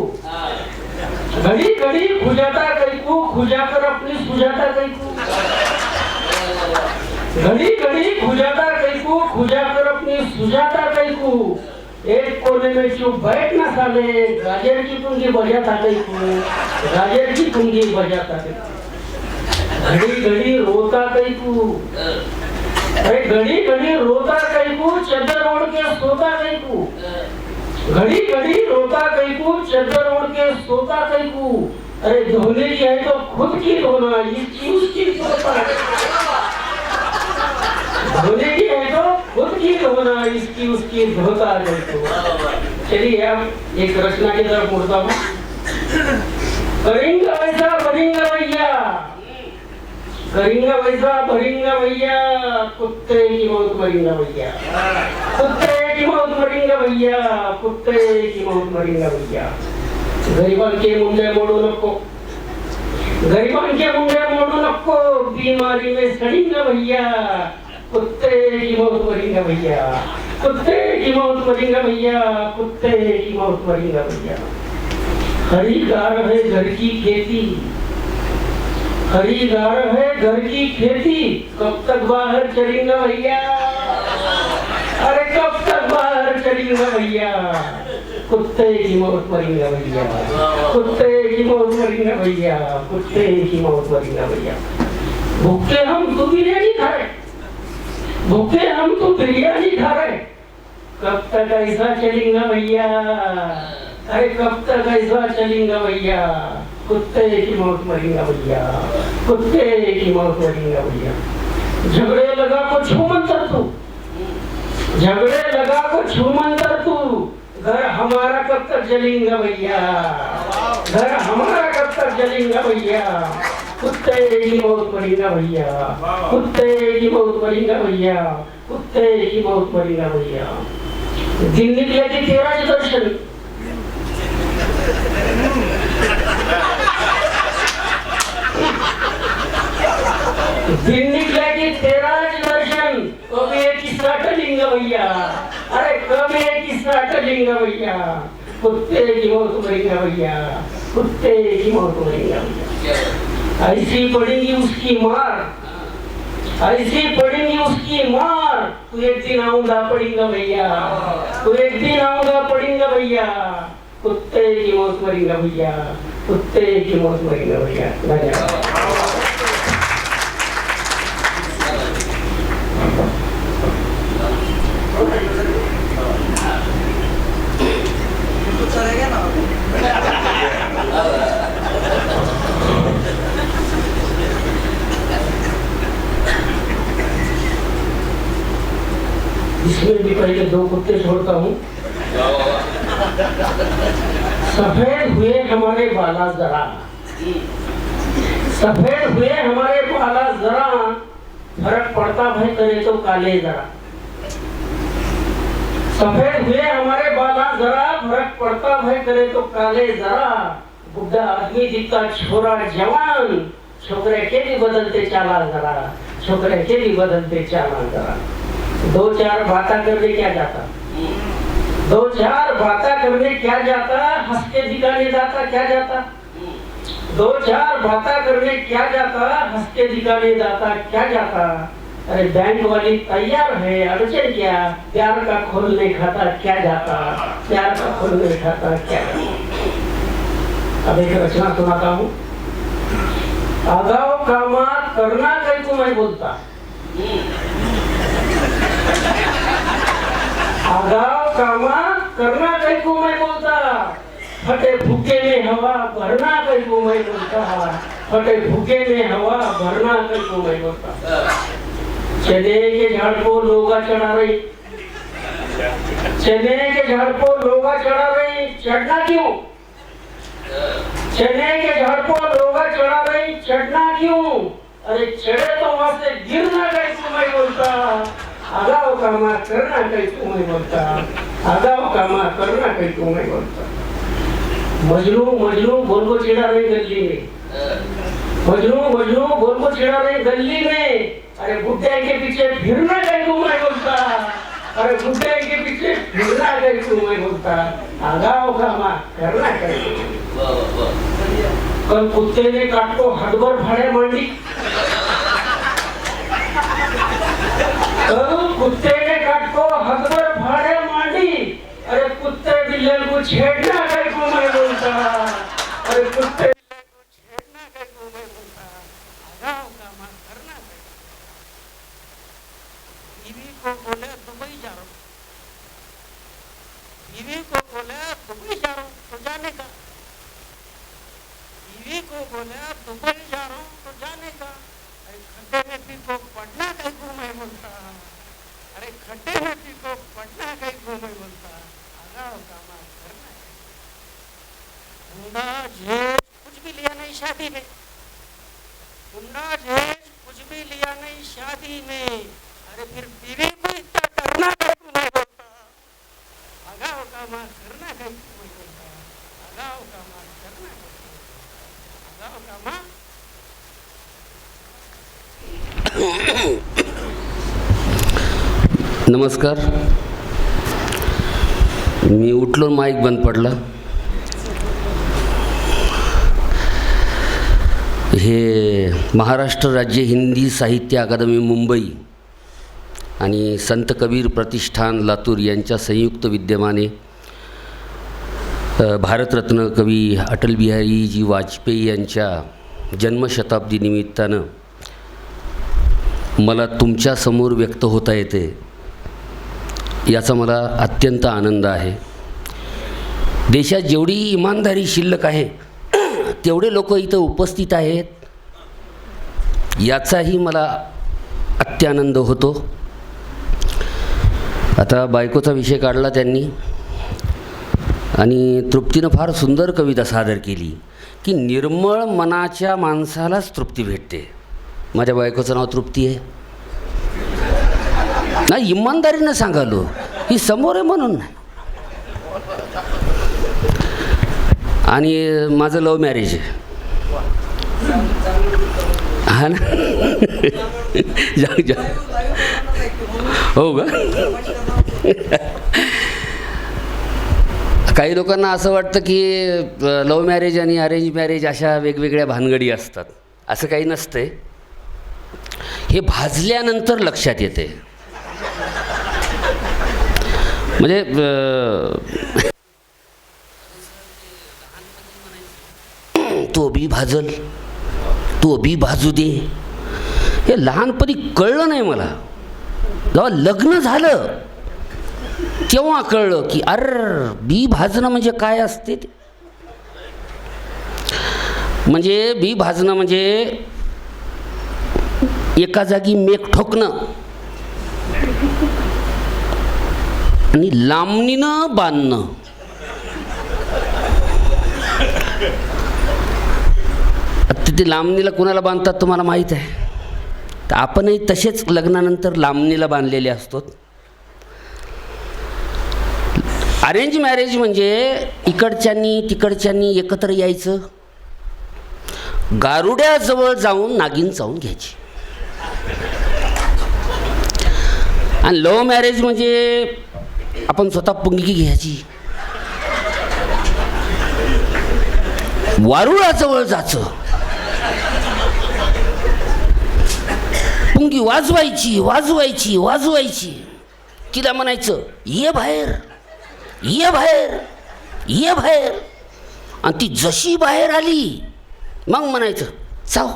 घड़ी घड़ी खुजाता कैकू, खुजाकर अपनी सुजाता कैकू. घड़ी घड़ी खुजाता कैकू खुजा कर अपनी सुजाता कैकू एक कोने में चुप बैठ ना साले गाजर की पुंगी बजाता कैकू गाजर की पुंगी बजाता कैकू घड़ी घड़ी रोता कैकू अरे घड़ी घड़ी रोता कैकू चद्दर ओढ़ के सोता कैकू घड़ी घड़ी रोता कैकू चद्दर ओढ़ के सोता कैकू अरे धोने की है तो खुद की धोना इसकी उसकी सोता धोने की है तो खुद की धोना इसकी उसकी धोता कैकू। चलिए अब एक रचना की तरफ मुड़ता हूँ। करेंगे वैसा भरेंगे भैया करेंगे वैसा भरेंगे भैया कुत्ते की मौत मरेंगे भैया कुत्ते की मौत मरेंगे भैया कुत्ते की मौत मरेंगे भैया। गरिबांचे मुंडे मोडू नको गरिबांचे मुंडे मोडू नको बीमारी में सड़ेंगे भैया कुत्ते की मौत मरेंगे भैया कुत्ते की मौत मरेंगे भैया कुत्ते की मौत मरेंगे भैया। खरीदार है घर की खेती खरीदार है घर की खेती कब तक बाहर चलेंगे भैया अरे कब तक बाहर चलेंगे भैया कुत्ते की मौत मरेंगे भैया कुत्ते की मौत मरेंगे भैया कुत्ते की मौत मरेंगे भैया। भूखे हम तो बिरयानी खा रहे भूखे हम तो बिरयानी खा रहे कब तक ऐसा चलेंगे भैया अरे कब तक ऐसा चलेंगे भैया कुत्ते की मौत मरेंगे भैया कुत्ते की मौत मरेंगे भैया। झगड़े लगा को छूमंतर तू झगड़े लगा को छूमंतर तू घर हमारा कब तक जलेंगे भैया घर हमारा कब तक जलेंगे भैया कुत्ते की मौत मरेंगे भैया कुत्ते की मौत मरेंगे भैया कुत्ते की मौत मरेंगे भैया। दिन निकले कि तेरा जो दर्शन दिन निकले कि तेरा जो दर्शन कब एक किस्सा टलेंगे भैया अरे कब एक किस्सा टलेंगे भैया कुत्ते की मौत मरेंगे भैया कुत्ते की मौत मरेंगे भैया। ऐसी पड़ेगी उसकी मार ऐसी पड़ेगी उसकी मार तू एक दिन आऊंगा पड़ेगा भैया तू एक दिन आऊंगा पड़ेगा भैया कुत्ते की मौत मरेंगे भैया कुत्ते की मौत मरेंगे भैया। धन्यवाद। इसमें भी पहले दो कुत्ते छोड़ता हूँ। सफेद हुए हमारे बाला जरा सफेद हुए हमारे बाला जरा फर्क पड़ता भाई करे तो काले जरा सफेद हुए हमारे बाला जरा फर्क पड़ता भाई करे तो काले जरा। बुढ़ा आदमी दिखता छोरा जवान छोकरे के भी बदलते चाला जरा छोकरे के भी बदलते चाला जरा। दो चार बातें करने क्या जाता दो चार बातें करने क्या जाता हंस के दिखाने जाता क्या जाता दो चार बातें करने क्या जाता हंस के दिखाने जाता क्या जाता। अरे बैंक वाली तैयार है अड़चन क्या प्यार का खोल नहीं खाता क्या जाता प्यार का खोल नहीं खाता क्या जाता। अब एक रचना सुनाता हूँ। आगाव कामा करना कहीं को मैं बोलता आगाव कामा करना कहीं को मैं बोलता फटे भूखे में हवा भरना कहीं को मैं बोलता फटे भूखे में हवा भरना कहीं को मैं बोलता। चने के झाड़ को लोगा चढ़ा रही चने के झाड़ को लोगा चढ़ा रही चढ़ना क्यों चने के झाड़ को लोगा चढ़ा रही चढ़ना क्यों अरे चढ़े तो वहां से गिरना कहीं को मैं बोलता आगाव कामा करना कहीं को मैं बोलता आगाव कामा करना कहीं को मैं बोलता। मजनू मजनू बोल को चिढ़ा रही गली में मजनू मजनू बोल को चिढ़ा रही गली में अरे बुढ़े के पीछे फिरना कहीं को मैं बोलता अरे बुढ़े के पीछे फिरना कहीं को मैं बोलता आगाव कामा करना कहीं। कल कुत्ते ने काट को हड़बड़ फाड़े मांडी कुत्ते ने काट को हकबर फाड़े मांडी, अरे कुत्ते बिल्ले को छेड़ना कहीं को मैं बोलता, अरे कुत्ते बिल्ले को छेड़ना कहीं को मैं बोलता, आगाव काम करना कहीं। बीवी को बोले दुबई जा रहा हूँ, बीवी को बोले दुबई जा रहा हूँ तो जाने का, बीवी को बोले दुबई जा रहा हूँ तो जाने का, अरे खड्डे में भी को पढ़ना कहीं को मैं बोलता, अरे खड्डे में भी को पढ़ना कहीं को मैं बोलता, आगाव काम करना है। गुंडा जेज कुछ भी लिया नहीं शादी में, गुंडा जेज कुछ भी लिया नहीं शादी में, अरे फिर बीवी को इतना डरना कहीं को मैं बोलता, आगाव काम करना कहीं को मैं बोलता, आगाव काम करना कहीं, आगाव काम।
नमस्कार. मी उठलो, माईक बंद पडला. हे महाराष्ट्र राज्य हिंदी साहित्य अकादमी मुंबई आणि संत कबीर प्रतिष्ठान लातूर यांच्या संयुक्त विद्यमाने भारतरत्न कवी अटल बिहारीजी वाजपेयी यांच्या जन्मशताब्दी निमित्तानं मला तुमच्यासमोर व्यक्त होता येते याचा मला अत्यंत आनंद आहे. देशात जेवढी इमानदारी शिल्लक आहे तेवढे लोक इथं उपस्थित आहेत याचाही मला अत्यानंद होतो. आता बायकोचा विषय काढला त्यांनी आणि तृप्तीनं फार सुंदर कविता सादर केली की निर्मळ मनाच्या माणसालाच तृप्ती भेटते. माझ्या बायकोचं नाव तृप्ती आहे. नाही, इमानदारीनं सांगालो, ही समोर आहे म्हणून नाही. आणि माझं लव्ह मॅरेज आहे. हा ना. हो का. काही लोकांना असं वाटतं की लव्ह मॅरेज आणि अरेंज मॅरेज अशा वेगवेगळ्या भानगडी असतात. असं काही नसतंय. हे भाजल्यानंतर लक्षात येते. म्हणजे तो बी भाजल, तो बी भाजू दे, हे लहानपणी कळलं नाही मला. जेव्हा लग्न झालं तेव्हा कळलं की बी भाजणं म्हणजे काय असते ते. म्हणजे बी भाजणं म्हणजे एका जागी मेक ठोकणं आणि लांबणीनं बांधणं. ते लांबणीला कुणाला बांधतात तुम्हाला माहीत आहे. तर आपणही तसेच लग्नानंतर लांबणीला बांधलेले असतो. अरेंज मॅरेज म्हणजे इकडच्यांनी तिकडच्यांनी एकत्र यायचं, गारुड्याजवळ जाऊन नागिन चावून घ्यायची. आणि लव्ह मॅरेज म्हणजे आपण स्वतः पुंगी घ्यायची, वारुळाजवळ जायचं, पुंगी वाजवायची वाजवायची वाजवायची, तिला म्हणायचं ये बाहेर ये बाहेर ये बाहेर. आणि ती जशी बाहेर आली मग म्हणायचं चाव.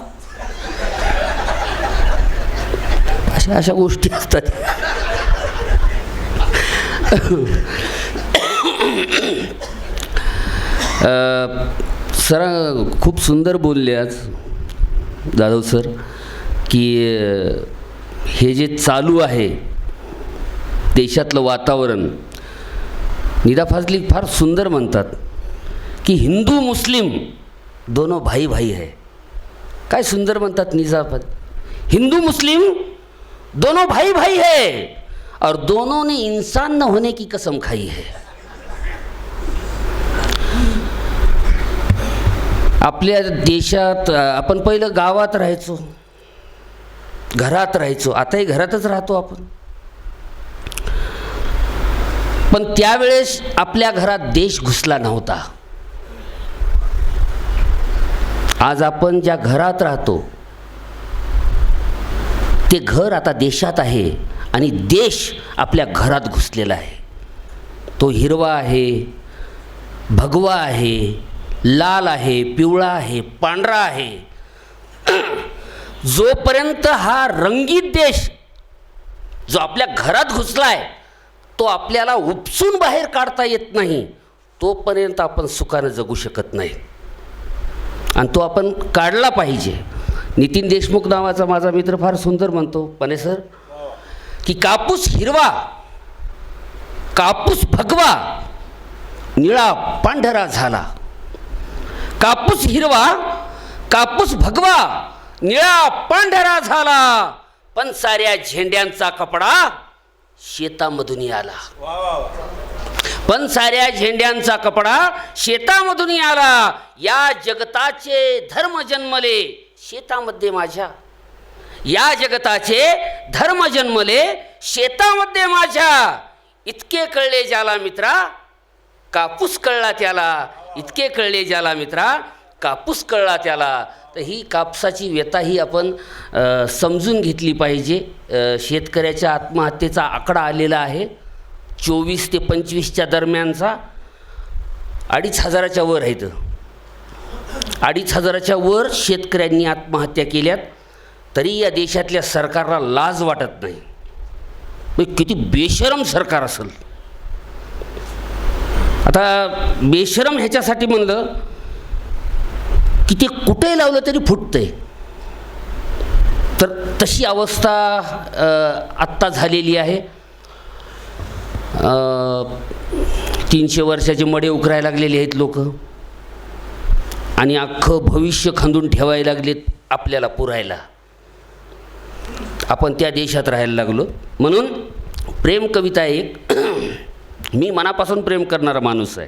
अशा अशा गोष्टी असतात. सर खूप सुंदर बोलले आज जाधव सर की हे जे चालू आहे देशातलं वातावरण, निदा फाजली फार सुंदर म्हणतात की हिंदू मुस्लिम दोनों भाई भाई है. काय सुंदर म्हणतात निजाफत. हिंदू मुस्लिम दोनों भाई भाई है और दोनों ने इंसान न होने की कसम खाई है. आपल्या देशात आपण पहिलं गावात राहायचो, घरात राहायचो, आताही घरातच राहतो आपण. पण त्यावेळेस आपल्या घरात देश घुसला नव्हता. आज आपण ज्या घरात राहतो ते घर आता देशात आहे आणि देश आपल्या घरात घुसलेला आहे. तो हिरवा आहे, भगवा आहे, लाल आहे, पिवळा आहे, पांढरा आहे. जोपर्यंत हा रंगीत देश जो आपल्या घरात घुसला आहे तो आपल्याला उपसून बाहेर काढता येत नाही, तोपर्यंत आपण सुखानं जगू शकत नाही. आणि तो आपण काढला पाहिजे. नितीन देशमुख नावाचा माझा मित्र फार सुंदर म्हणतो, पणे सर, की कापूस हिरवा, कापूस भगवा, निळा पांढरा झाला. कापूस हिरवा, कापूस भगवा, निळा पांढरा झाला, पण साऱ्या झेंड्यांचा कपडा शेतामधून आला. पण साऱ्या झेंड्यांचा कपडा शेतामधून आला. या जगताचे धर्म जन्मले शेतामध्ये माझ्या, या जगताचे धर्म जन्मले शेतामध्ये माझ्या. इतके कळले ज्याला मित्रा कापूस कळला त्याला, इतके कळले ज्याला मित्रा कापूस कळला त्याला. तर ही कापसाची व्यथा ही आपण समजून घेतली पाहिजे. शेतकऱ्याच्या आत्महत्येचा आकडा आलेला आहे 24 ते 25च्या दरम्यानचा 2,500च्या वर आहेत. 2,500च्या वर शेतकऱ्यांनी आत्महत्या केल्यात. तरी या देशातल्या सरकारला लाज वाटत नाही. किती बेशरम सरकार असेल. आता बेशरम ह्याच्यासाठी म्हणलं की ते कुठे लावलं तरी फुटतंय. तर तशी अवस्था आत्ता झालेली आहे. 300 वर्षाचे मडे उकरायला लागलेले आहेत लोक, आणि अख्खं भविष्य खांदून ठेवायला लागलेत आपल्याला पुरायला. आपण त्या देशात राहायला लागलो. म्हणून प्रेम कविता एक मी मनापासून प्रेम करणारा माणूस आहे.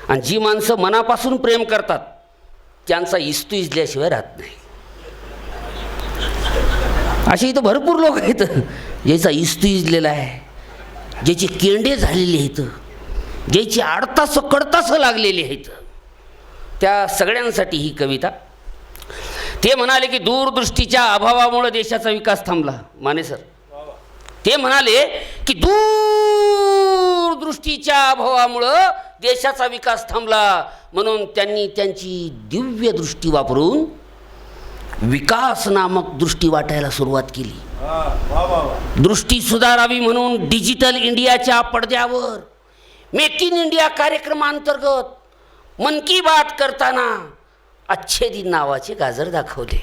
आणि जी माणसं मनापासून प्रेम करतात त्यांचा इस्तू इजल्याशिवाय राहत नाही. असे इथं भरपूर लोक आहेत ज्याचा इस्तू इजलेला आहे, ज्याचे केंडे झालेले आहेत, ज्याची आडतासं कडतासं लागलेली आहेत. त्या सगळ्यांसाठी ही कविता. ते म्हणाले की दूरदृष्टीच्या अभावामुळे देशाचा विकास थांबला. माने सर ते म्हणाले की दूरदृष्टीच्या अभावामुळं देशाचा विकास थांबला. म्हणून त्यांनी त्यांची दिव्य दृष्टी वापरून विकास नामक दृष्टी वाटायला सुरुवात केली. दृष्टी सुधारावी म्हणून डिजिटल इंडियाच्या पडद्यावर मेक इन इंडिया कार्यक्रमांतर्गत मन की बात करताना अच्छे दिन नावाचे गाजर दाखवले.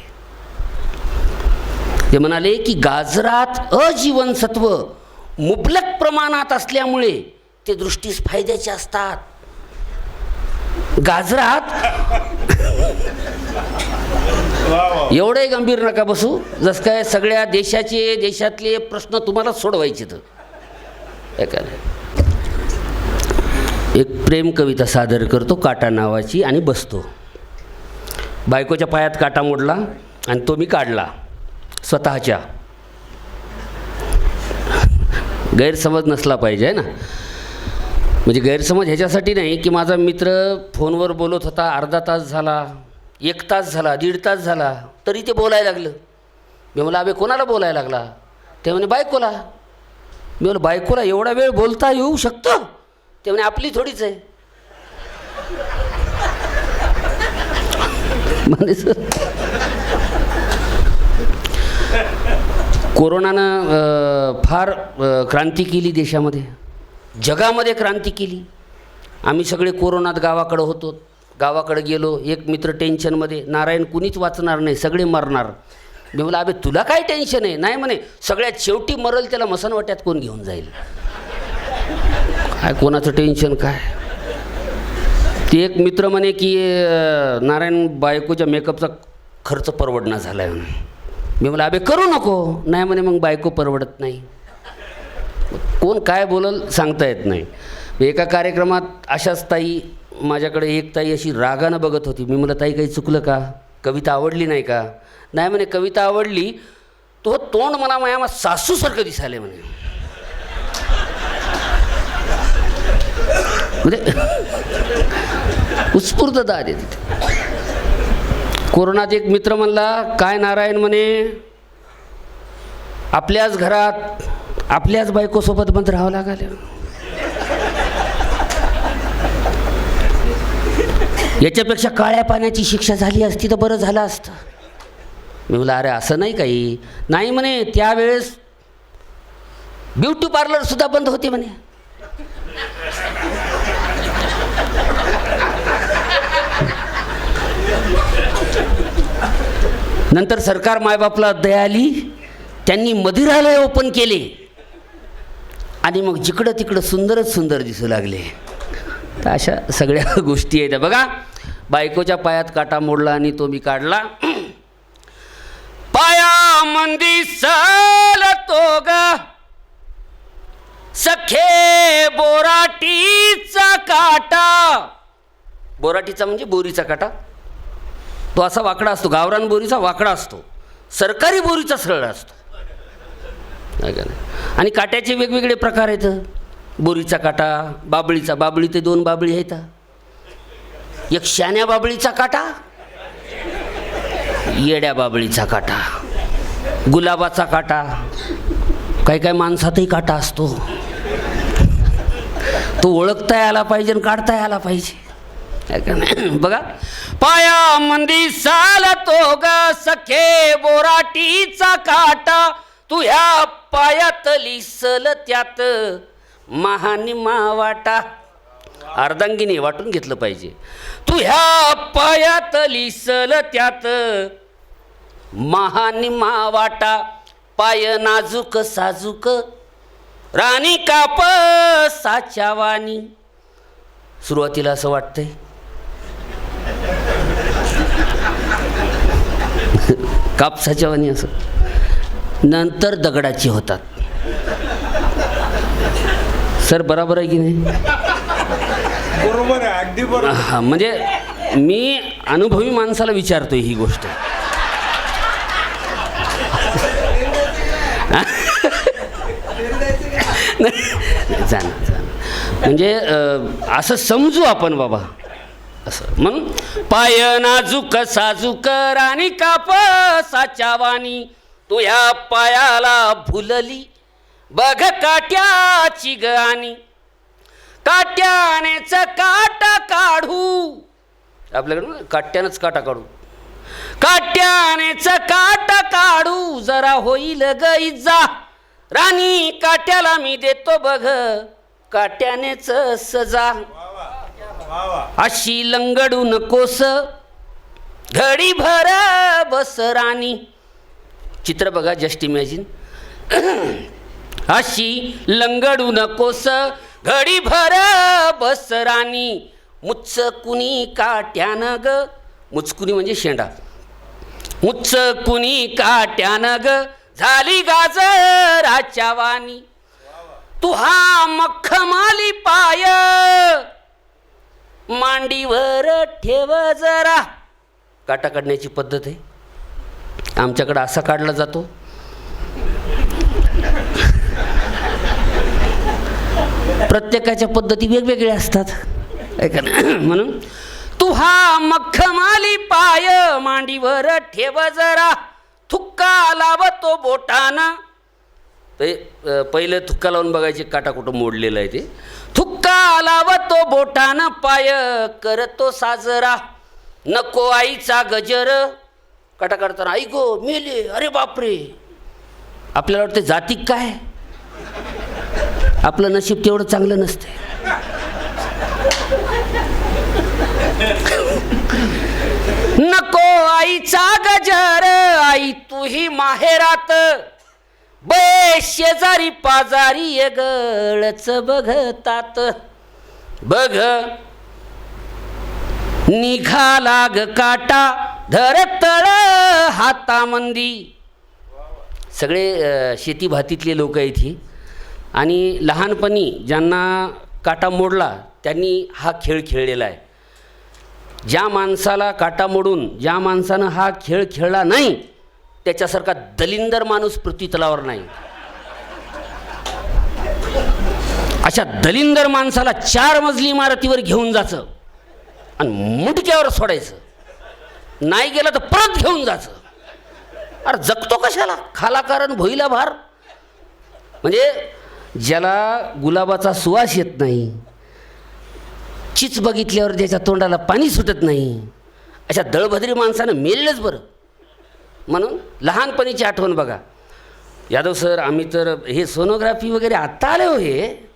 ते म्हणाले की गाजरात अजीवनसत्व मुबलक प्रमाणात असल्यामुळे ते दृष्टीस फायद्याचे असतात. गाजरात एवढे गंभीर नका बसू, जसं काय सगळ्या देशातले प्रश्न तुम्हाला सोडवायचे. तर एक प्रेम कविता सादर करतो काटा नावाची, आणि बसतो. बायकोच्या पायात काटा मोडला आणि तो मी काढला स्वतःच्या. गैरसमज नसला पाहिजे ना. म्हणजे गैरसमज ह्याच्यासाठी नाही की माझा मित्र फोनवर बोलत होता, अर्धा तास झाला, 1 तास झाला, 1.5 तास झाला, तरी ते बोलायला लागलं. मी म्हणलं अबे कोणाला बोलायला लागला? ते म्हणे बायकोला. मी म्हणलं बायकोला एवढा वेळ बोलता येऊ शकतं? ते म्हणे आपली थोडीच आहे. म्हणजे कोरोनानं फार क्रांती केली देशामध्ये, जगामध्ये क्रांती केली. आम्ही सगळे कोरोनात गावाकडं होतो. गावाकडे गेलो, एक मित्र टेन्शनमध्ये, नारायण कुणीच वाचणार नाही, सगळे मरणार. मी म्हणलं अबे तुला काय टेन्शन आहे? नाही म्हणे सगळ्यात शेवटी मरल त्याला मसनवट्यात कोण घेऊन जाईल. काय कोणाचं टेन्शन काय? ते एक मित्र म्हणे की नारायण बायकोच्या मेकअपचा खर्च परवडणं झाला आहे म्हणून. मी म्हणलं अबे करू नको. नाही म्हणे मग बायको परवडत नाही. कोण काय बोलल सांगता येत नाही. एका कार्यक्रमात अशाच ताई माझ्याकडे, एक ताई अशी रागानं बघत होती. मी म्हणलं ताई काही चुकलं का? कविता आवडली नाही का? नाही म्हणे कविता आवडली, तो तोंड मला माझ्या सासूसारखं दिसायला म्हणे. म्हणजे उत्स्फूर्तता आली तिथे. कोरोनात एक मित्र म्हणला काय नारायण म्हणे आपल्याच घरात आपल्याच बायकोसोबत बंद राहावं लागलं. याच्यापेक्षा काळ्या पाण्याची शिक्षा झाली असती तर बरं झालं असतं. मी म्हणलं अरे असं नाही काही. नाही म्हणे, त्यावेळेस ब्युटी पार्लर सुद्धा बंद होते म्हणे. नंतर सरकार मायबापला दया आली, त्यांनी मदिरालय ओपन केले आणि मग जिकडं तिकडं सुंदरच सुंदर दिसू लागले. तर अशा सगळ्या गोष्टी आहेत. बघा, बायकोच्या पायात काटा मोडला आणि तो मी काढला. पाया मंदी तो ग सखे बोराटीचा काटा. बोराटीचा म्हणजे बोरीचा काटा. तो असा वाकडा असतो. गावरान बोरीचा वाकडा असतो, सरकारी बोरीचा सरळ असतो. आणि काट्याचे वेगवेगळे प्रकार आहेत. बोरीचा काटा, बाबळीचा. बाबळी ते 2 बाबळी आहेत. एक शान्या बाबळीचा काटा, येड्या बाबळीचा काटा, गुलाबाचा काटा. काही काही माणसातही काटा असतो. तो ओळखता यायला पाहिजे आणि काढता यायला पाहिजे. बघा, पाया मंदी तो ग सखे बोराटीचा काटा. तू ह्या पायात लिसल त्यात महानिमा वाटा. अर्धांगिनी वाटून घेतलं पाहिजे. तू ह्या पायात लिसल त्यात महानिमा वाटा. पाय नाजूक साजूक राणी काप साच्या वाणी. सुरुवातीला असं वाटतंय कापसाच्या वाणी, असं नंतर दगडाची होतात. सर बरोबर आहे की नाही?
बरोबर आहे, अगदी बरोबर.
हां, म्हणजे मी अनुभवी माणसाला विचारतोय ही गोष्ट. जाणं म्हणजे असं समजू आपण बाबा असं. म्हणून पाय नाजूक साजूक राणी काप साच्या वाणी. तू ह्या पायाला भुलली बघ काट्याची गाणी. काट्यानेच काटा काढू. आपल्याकडे काट्यानंच काटा काढू. काट्यानेच काटा काढू जरा होईल ग इजा. राणी काट्याला मी देतो बघ काट्यानेच सजा. अशी लंगडू नकोस घडी भर बस राणी. चित्र बघा, जस्ट इमॅजिन. अशी लंगडू नकोस घडी भर बस राणी. मुचकुनी काट्यानं ग. मुचकुनी म्हणजे शेंडा. मुचकुनी काट्यानं ग झाली गाजराच्या वाणी. तू हा मखमाली पाय मांडीवर ठेव जरा. काटा काढण्याची पद्धत आहे, आमच्याकडे असा काढला जातो. प्रत्येकाच्या पद्धती वेगवेगळ्या असतात. म्हणून तू हा मखमाली पाय मांडीवर ठेव जरा. थुक्का लावतो बोटानं. पहिलं थुक्का लावून बघायचे काटा कुठं मोडलेला आहे ते. थुक्का लावतो बोटानं पाय करतो साजरा. नको आईचा गजर. काटा काढताना आई गो मेले, अरे बापरे. आपल्याला वाटतं जातीक काय, आपलं नशीब तेवढं चांगलं नसते. नको आईचा गजर आई तुही माहेरात. बे शेजारी पाजारी गळच बघतात. बघ निघाला ग काटा धरतळ हातामंदी. सगळे शेती भातीतले लोक आहेत ही. आणि लहानपणी ज्यांना काटा मोडला त्यांनी हा खेळ खेळलेला आहे. ज्या माणसाला काटा मोडून ज्या माणसानं हा खेळ खेळला नाही त्याच्यासारखा दलिंदर माणूस पृथ्वीतलावर नाही. अशा दलिंदर माणसाला 4 मजली इमारतीवर घेऊन जायचं आणि मुंडक्यावर सोडायचं. नाही गेलं तर परत घेऊन जायचं अरे जगतो कशाला, खाला कारण भोईला भार. म्हणजे ज्याला गुलाबाचा सुवास येत नाही, चीच बघितल्यावर ज्याच्या तोंडाला पाणी सुटत नाही, अशा दळभद्री माणसानं मेललंच बरं. म्हणून लहानपणीची आठवण बघा. यादव सर, आम्ही तर हे सोनोग्राफी वगैरे आत्ता आले हो, हे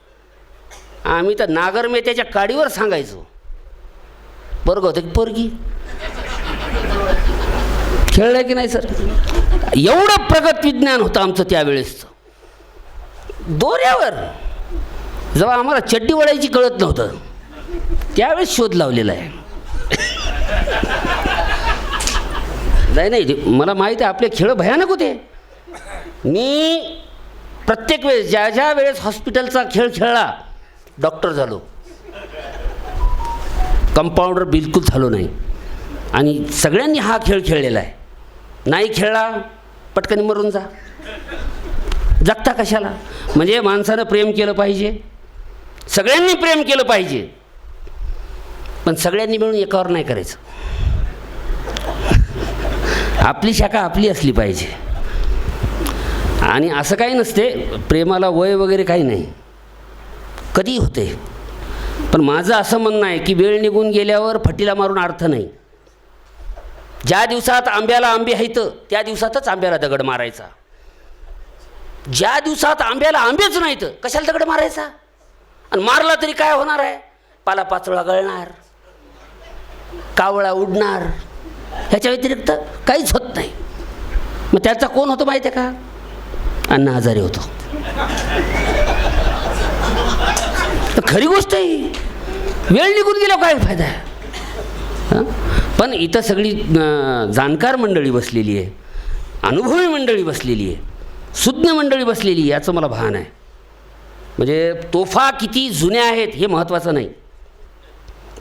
आम्ही तर नागर मेत्याच्या काडीवर सांगायचो. पोरगं होतं की पोरगी, खेळलं की नाही सर. एवढं प्रगत विज्ञान होतं आमचं त्यावेळेसचं. दोऱ्यावर जेव्हा आम्हाला चड्डी वडायची कळत नव्हतं त्यावेळेस शोध लावलेला आहे. नाही, मला माहीत आहे आपले खेळ भयानक होते. मी प्रत्येक वेळेस ज्या वेळेस हॉस्पिटलचा खेळ खेळला, डॉक्टर झालो, कंपाऊंडर बिलकुल झालो नाही. आणि सगळ्यांनी हा खेळ खेळलेला आहे. नाही खेळला पटकन मरून जा, जगता कशाला. म्हणजे माणसानं प्रेम केलं पाहिजे, सगळ्यांनी प्रेम केलं पाहिजे, पण सगळ्यांनी मिळून एकावर नाही करायचं. आपली शाखा आपली असली पाहिजे. आणि असं काही नसते, प्रेमाला वय वगैरे काही नाही, कधी होते. पण माझं असं म्हणणं आहे की वेळ निघून गेल्यावर फटीला मारून अर्थ नाही. ज्या दिवसात आंब्याला आंबे आहेत त्या दिवसातच आंब्याला दगड मारायचा. ज्या दिवसात आंब्याला आंबेच नाहीत कशाला दगड मारायचा. आणि मारला तरी काय होणार आहे, पालापाचोळा गळणार, कावळा उडणार, ह्याच्या व्यतिरिक्त काहीच होत नाही. मग त्याचा कोण होतो माहिती आहे का, अण्णा हजारे होतो. खरी गोष्ट आहे, वेळ निघून गेला काय फायदा आहे. पण इथं सगळी जाणकार मंडळी बसलेली आहे, अनुभवी मंडळी बसलेली आहे, सुज्ञ मंडळी बसलेली आहे, याचं मला भान आहे. म्हणजे तोफा किती जुन्या आहेत हे महत्त्वाचं नाही,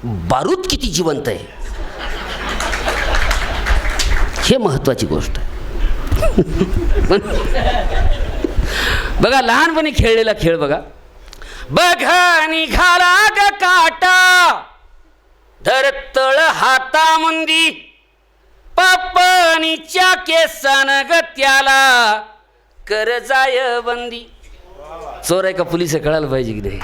बारूद किती जिवंत आहे हे महत्त्वाची गोष्ट आहे. बघा लहानपणी खेळलेला खेळ बघा. बघा निघाला ग काटा, धरतळ हातामुंदी, पापणीच्या केसान ग त्याला कर जाय बंदी. चोर आहे का पोलीस आहे कळायला पाहिजे की नाही.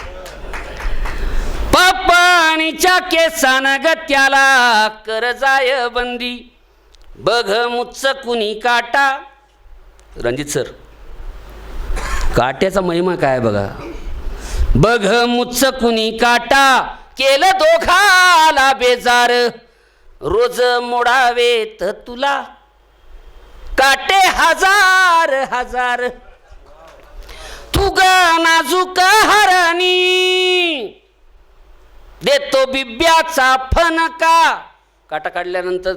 पापणीच्या केसान ग त्याला कर जाय बंदी, बघ मुच्च कुणी काटा. रणजित सर, काट्याचा महिमा काय बघा. बघ मुच्च कुणी काटा, केलं दोघाला बेजार, रोज मोडावेत तुला काटे हजार हजार. तू ग नाजूक हरणी, देतो बिब्याचा फणका. काटा काढल्यानंतर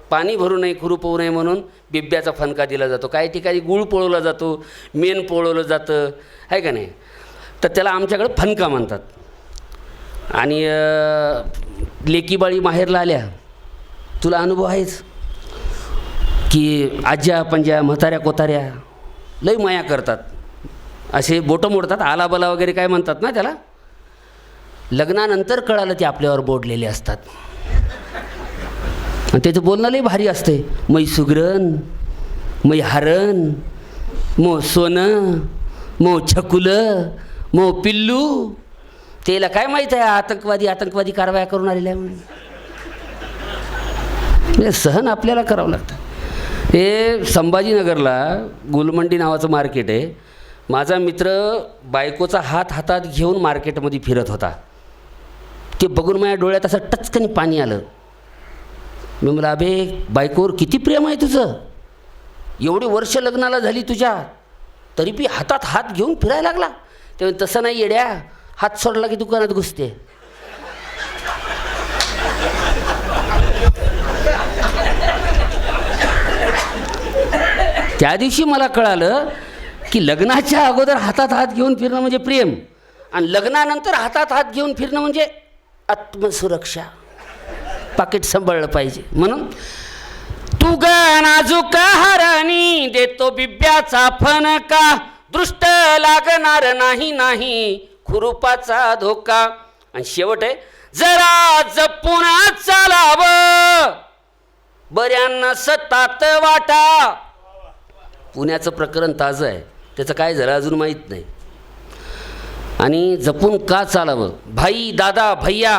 पाणी भरू नये, खुरूप होऊ नये म्हणून बिब्याचा फणका दिला जातो. काही ठिकाणी गुळ पोळवला जातो, मेन पोळवलं जातं, आहे का नाही. तर त्याला आमच्याकडे फणका म्हणतात. आणि लेकीबाळी माहेरला आल्या, तुला अनुभव आहेच की आज्या पंज्या म्हाताऱ्या कोताऱ्या लई माया करतात, असे बोटं मोडतात, आलाबला वगैरे काय म्हणतात ना त्याला. लग्नानंतर कळालं ते आपल्यावर बोडलेले असतात. आणि त्याचं बोलणं लई भारी असते. मै सुगरण, मै हरण, मो सोनं, मो छकुलं, मो पिल्लू. त्याला काय माहीत आहे आतंकवादी कारवाया करून आलेला आहे म्हणून. म्हणजे सहन आपल्याला करावं लागतं. हे संभाजीनगरला गुलमंडी नावाचं मार्केट आहे. माझा मित्र बायकोचा हात हातात घेऊन मार्केटमध्ये फिरत होता. ते बघून माझ्या डोळ्यात असं टचकनी पाणी आलं. मी म्हणलं, अबे बायकोवर किती प्रेम आहे तुझं, एवढी वर्ष लग्नाला झाली तुझ्या, तरी बी हातात हात घेऊन फिरायला लागला. तेव्हा तसं नाही येड्या, हात सोडला की दुकानात घुसते. त्या दिवशी मला कळालं की लग्नाच्या अगोदर हातात हात घेऊन फिरणं म्हणजे प्रेम, आणि लग्नानंतर हातात हात घेऊन फिरणं म्हणजे आत्मसुरक्षा. पाकिट सांभाळलं पाहिजे. म्हणून तू ग नाजूक हरणी, देतो बिब्याचा फणका, दृष्ट लागणार नाही नाही खुरुपाचा धोका. आणि शेवट आहे, जरा जपून चालावं, बऱ्यांना सतात वाटा, पुण्याचं प्रकरण ताजं आहे, त्याचं काय झालं अजून माहीत नाही. आणि जपून का चालावं. भाई, दादा, भैया,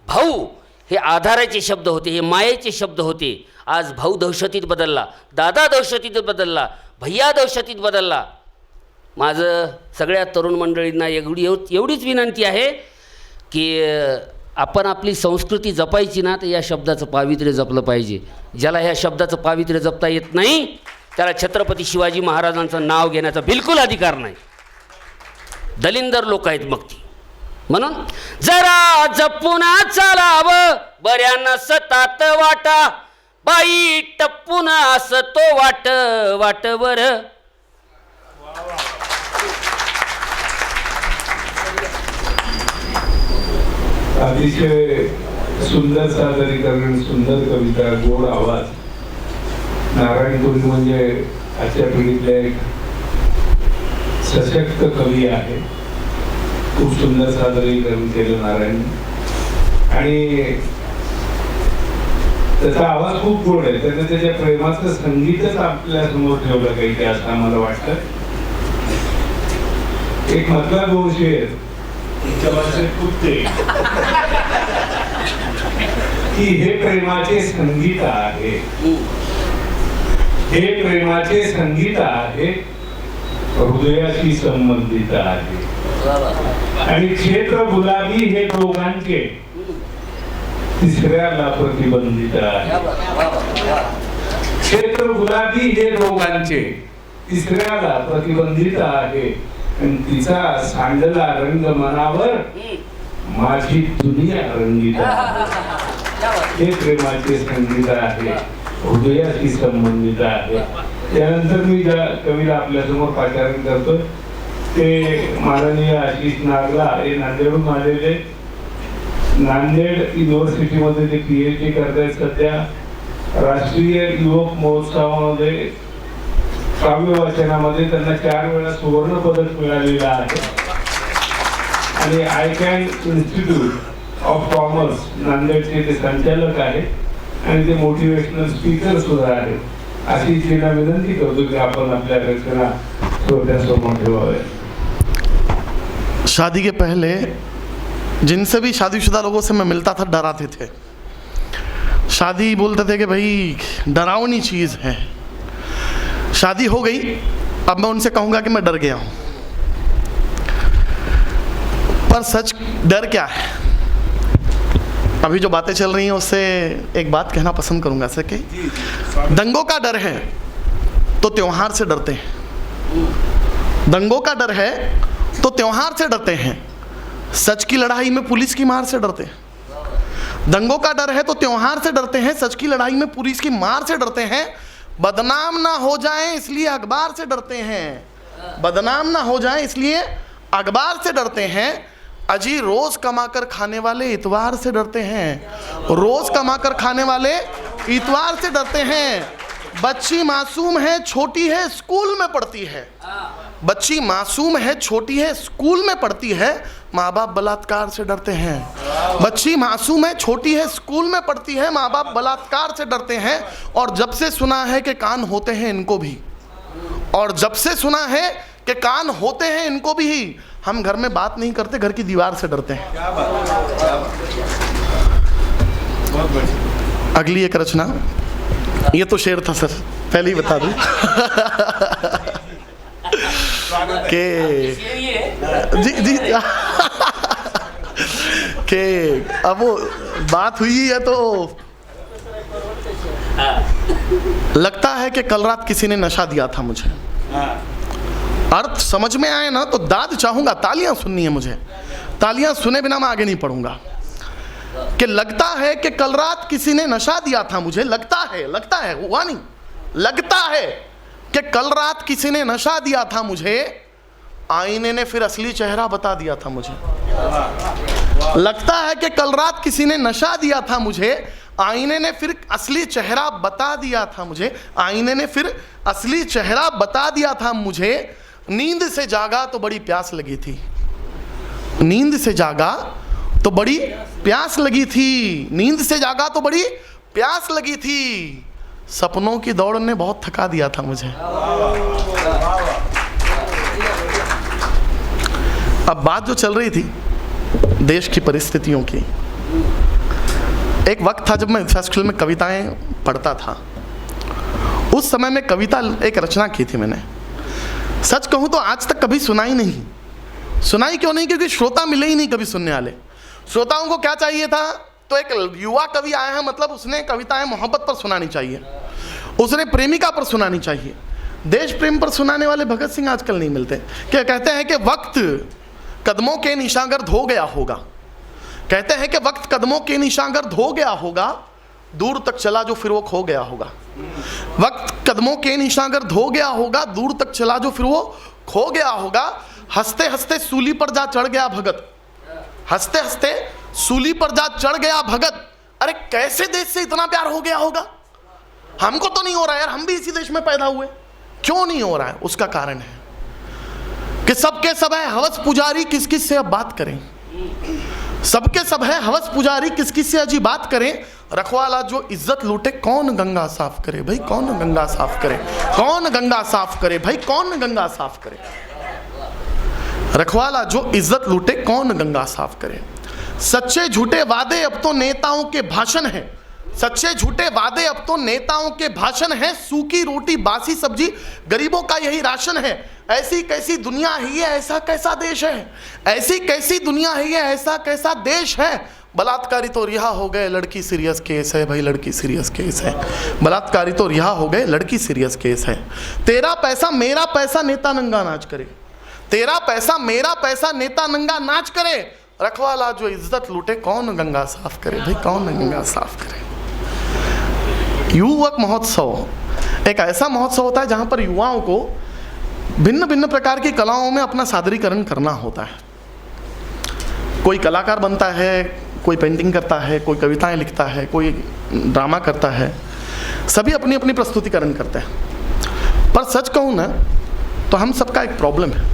भाऊ हे आधाराचे शब्द होते, हे मायेचे शब्द होते. आज भाऊ दहशतीत बदलला, दादा दहशतीत बदलला, भैया दहशतीत बदलला. माझं सगळ्या तरुण मंडळींना एवढीच विनंती आहे की आपण आपली संस्कृती जपायची ना, तर या शब्दाचं पावित्र्य जपलं पाहिजे. ज्याला ह्या शब्दाचं पावित्र्य जपता येत नाही त्याला छत्रपती शिवाजी महाराजांचं नाव घेण्याचा बिलकुल अधिकार नाही. दलिंदर लोक आहेत मग ती. म्हणून जरा जपून चालावं, बऱ्यानं सतात वाटा, बाई टप्पून असतो वाटवर.
अतिशय सुंदर सादरीकरण, सुंदर कविता, गोड आवाज. नारायणपुरी म्हणजे आजच्या पिढीतले एक सशक्त कवी आहे. खूप सुंदर सादरीकरण केलं नारायण, आणि त्याचा आवाज खूप गोड आहे. त्याने त्याच्या प्रेमाचं संगीतच आपल्या समोर ठेवलं काही, असं आम्हाला वाटतं. एक मधला दोन शेर तुमच्या भाषेत कुठते की हे प्रेमाचे संगीत आहे, हे प्रेमाचे संगीत आहे, हृदयाशी संबंधित आहे. आणि क्षेत्र गुलाबी हे दोघांचे तिसऱ्याला प्रतिबंधित आहे. क्षेत्र गुलाबी हे दोघांचे तिसऱ्याला प्रतिबंधित आहे. आणि तिचा सांडला रंग मनावर माझी दुनिया रंगीत आहे. हे प्रेमाचे संगीत आहे, हृदयाशी संबंधित आहे. त्यानंतर मी ज्या कवीला आपल्यासमोर पाचारण करतो ते माननीय आशिष नागला हे नांदेडहून आलेले. नांदेड युनिव्हर्सिटीमध्ये ते PhD करतायत. सध्या राष्ट्रीय युवक महोत्सवामध्ये काव्य वाचनामध्ये त्यांना 4 वेळा सुवर्ण पदक मिळालेलं आहे. आणि आयकॅन इन्स्टिट्यूट ऑफ कॉमर्स नांदेडचे ते संचालक आहेत आणि ते मोटिवेशनल स्पीकर सुद्धा आहेत. अशी तिला विनंती करतो की आपण आपल्या रचना श्रोत्यासमोर ठेवाव्या.
शादी के पहले जिनसे भी शादीशुदा लोगों से मैं मिलता था डराते थे. शादी बोलते थे कि भाई डरावनी चीज़ है. शादी हो गई, अब मैं उनसे कहूँगा कि मैं डर गया हूँ. पर सच डर क्या है, अभी जो बातें चल रही हैं उससे एक बात कहना पसंद करूँगा सर कि दंगों का डर है तो त्योहार से डरते हैं. दंगों का डर है तो त्योहार से डरते हैं. सच की लड़ाई में पुलिस की मार से डरते हैं. दंगों का डर है तो त्योहार से डरते हैं. सच की लड़ाई में पुलिस की मार से डरते हैं. बदनाम ना हो जाएं इसलिए अखबार से डरते हैं. बदनाम ना हो जाएं इसलिए अखबार से डरते हैं. अजी रोज कमाकर खाने वाले इतवार से डरते हैं. रोज कमाकर खाने वाले इतवार से डरते हैं. बच्ची मासूम है, छोटी है, स्कूल में पढ़ती है. बच्ची मासूम है, छोटी है, स्कूल में पढ़ती है. माँ बाप बलात्कार से डरते हैं. बच्ची मासूम है, छोटी है, स्कूल में पढ़ती है. माँ बाप बलात्कार से डरते हैं. और जब से सुना है कि कान होते हैं इनको भी, और जब से सुना है कि कान होते हैं इनको भी, हम घर में बात नहीं करते, घर की दीवार से डरते हैं.
क्या बात, क्या बात. बहुत बढ़िया.
अगली एक रचना, ये तो शेर था सर, पहले ही बता दूं कि जी कि अब वो बात हुई है तो लगता है कि कल रात किसी ने नशा दिया था मुझे. अर्थ समझ में आए ना तो दाद चाहूंगा, तालियां सुननी है मुझे. तालियां सुने बिना मैं आगे नहीं पढ़ूंगा. कि लगता है कि कल रात किसी ने नशा दिया था मुझे. लगता है हुआ नहीं. लगता है कि कल रात किसी ने नशा दिया था मुझे. आईने ने फिर असली चेहरा बता दिया था मुझे. लगता है कि कल रात किसी ने नशा दिया था मुझे. आईने ने फिर असली चेहरा बता दिया था मुझे. आईने ने फिर असली चेहरा बता दिया था मुझे. नींद से जागा तो बड़ी प्यास लगी थी. नींद से जागा तो बड़ी प्यास लगी थी. नींद से जागा तो बड़ी प्यास लगी थी. सपनों की दौड़ ने बहुत थका दिया था मुझे। अब बात जो चल रही थी देश की परिस्थितियों की, एक वक्त था जब मैं स्कूल में कविताएं पढ़ता था। उस समय में कविता एक रचना की थी मैंने। सच कहूं तो आज तक कभी सुनाई नहीं। सुनाई क्यों नहीं? क्योंकि श्रोता मिले ही नहीं कभी सुनने वाले। श्रोताओं को क्या चाहिए था? तो एक युवा कवि आया है, मतलब उसने कविताएं मोहब्बत पर सुनानी चाहिए, उसने प्रेमिका पर सुनानी चाहिए। देश प्रेम पर सुनाने वाले भगत सिंह आजकल नहीं मिलते। क्या कहते हैं कि वक्त कदमों के निशांगर्द हो गया होगा। कहते हैं कि वक्त कदमों के निशांगर्द हो गया होगा, दूर तक चला जो फिर वो खो गया होगा। वक्त कदमों के निशांगर्द हो गया होगा, दूर तक चला जो फिर वो खो गया होगा। हंसते हंसते सूली पर जा चढ़ गया भगत, हंसते हंसते सूली पर जा चढ़ गया भगत। अरे कैसे देश से इतना प्यार हो गया होगा? हमको तो नहीं हो रहा यार, हम भी इसी देश में पैदा हुए। क्यों नहीं हो रहा है? उसका कारण है कि सबके सब है हवस पुजारी, किस किस से अब बात करें। सबके सब है हवस पुजारी, किस किस से अजी बात करें। रखवाला जो इज्जत लूटे कौन गंगा साफ करे भाई, कौन गंगा साफ करे, कौन गंगा साफ करे भाई, कौन गंगा साफ करे। रखवाला जो इज्जत लूटे कौन गंगा साफ करे। सच्चे झूठे वादे अब तो नेताओं के भाषण है, सच्चे झूठे वादे अब तो नेताओं के भाषण है। सूखी रोटी बासी सब्जी गरीबों का यही राशन है। ऐसी कैसी दुनिया है ये, ऐसा कैसा देश है। ऐसी कैसी दुनिया है ये, ऐसा कैसा देश है। बलात्कारी तो रिहा हो गए, लड़की सीरियस केस है भाई, लड़की सीरियस केस है। बलात्कारी तो रिहा हो गए, लड़की सीरियस केस है। तेरा पैसा मेरा पैसा नेता नंगा नाच करे, तेरा पैसा मेरा पैसा नेता नंगा नाच करे। रखवाला जो इज्जत लूटे कौन गंगा साफ करे भाई, कौन गंगा साफ करे। युवक महोत्सव एक ऐसा महोत्सव होता है जहां पर युवाओं को भिन्न भिन्न प्रकार की कलाओं में अपना सादरीकरण करना होता है। कोई कलाकार बनता है, कोई पेंटिंग करता है, कोई कविताएं लिखता है, कोई ड्रामा करता है। सभी अपनी अपनी प्रस्तुतिकरण करते हैं। पर सच कहूं ना तो हम सबका एक प्रॉब्लम है।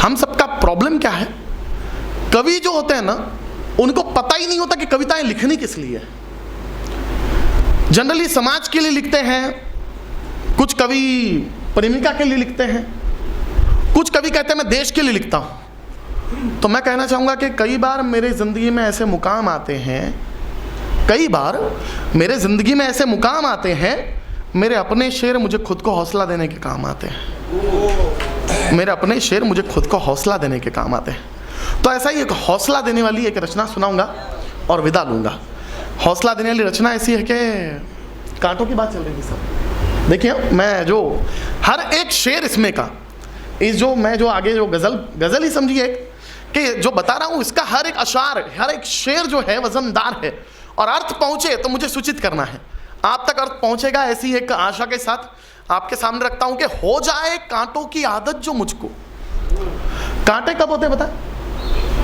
हम सबका प्रॉब्लम क्या है? कवि जो होते हैं ना, उनको पता ही नहीं होता कि कविताएं लिखनी किस लिए है। जनरली समाज के लिए लिखते हैं, कुछ कवि प्रेमिका के लिए लिखते हैं, कुछ कवि कहते हैं मैं देश के लिए लिखता हूं। तो मैं कहना चाहूंगा कि कई बार मेरे जिंदगी में ऐसे मुकाम आते हैं, कई बार मेरे जिंदगी में ऐसे मुकाम आते हैं, मेरे अपने शेर मुझे खुद को हौसला देने के काम आते हैं। मेरे अपने शेर मुझे खुद को हौसला देने के काम आते हैं। तो ऐसा ही एक हौसला देने वाली एक रचना सुनाऊंगा और विदा लूंगा। हौसला देने वाली रचना ऐसी है कि कांटों की बात चल रही थी सर। देखिए मैं जो हर एक शेर इसमें का, इस जो मैं जो आगे जो गज़ल ही समझिए कि जो बता रहा हूँ, इसका हर एक अशार, हर एक शेर जो है वजनदार है और अर्थ पहुँचे तो मुझे सूचित करना है। आप तक अर्थ पहुँचेगा, ऐसी एक आशा के साथ आपके सामने रखता हूँ कि हो जाए कांटों की आदत जो मुझको। कांटे कब होते हैं पता है?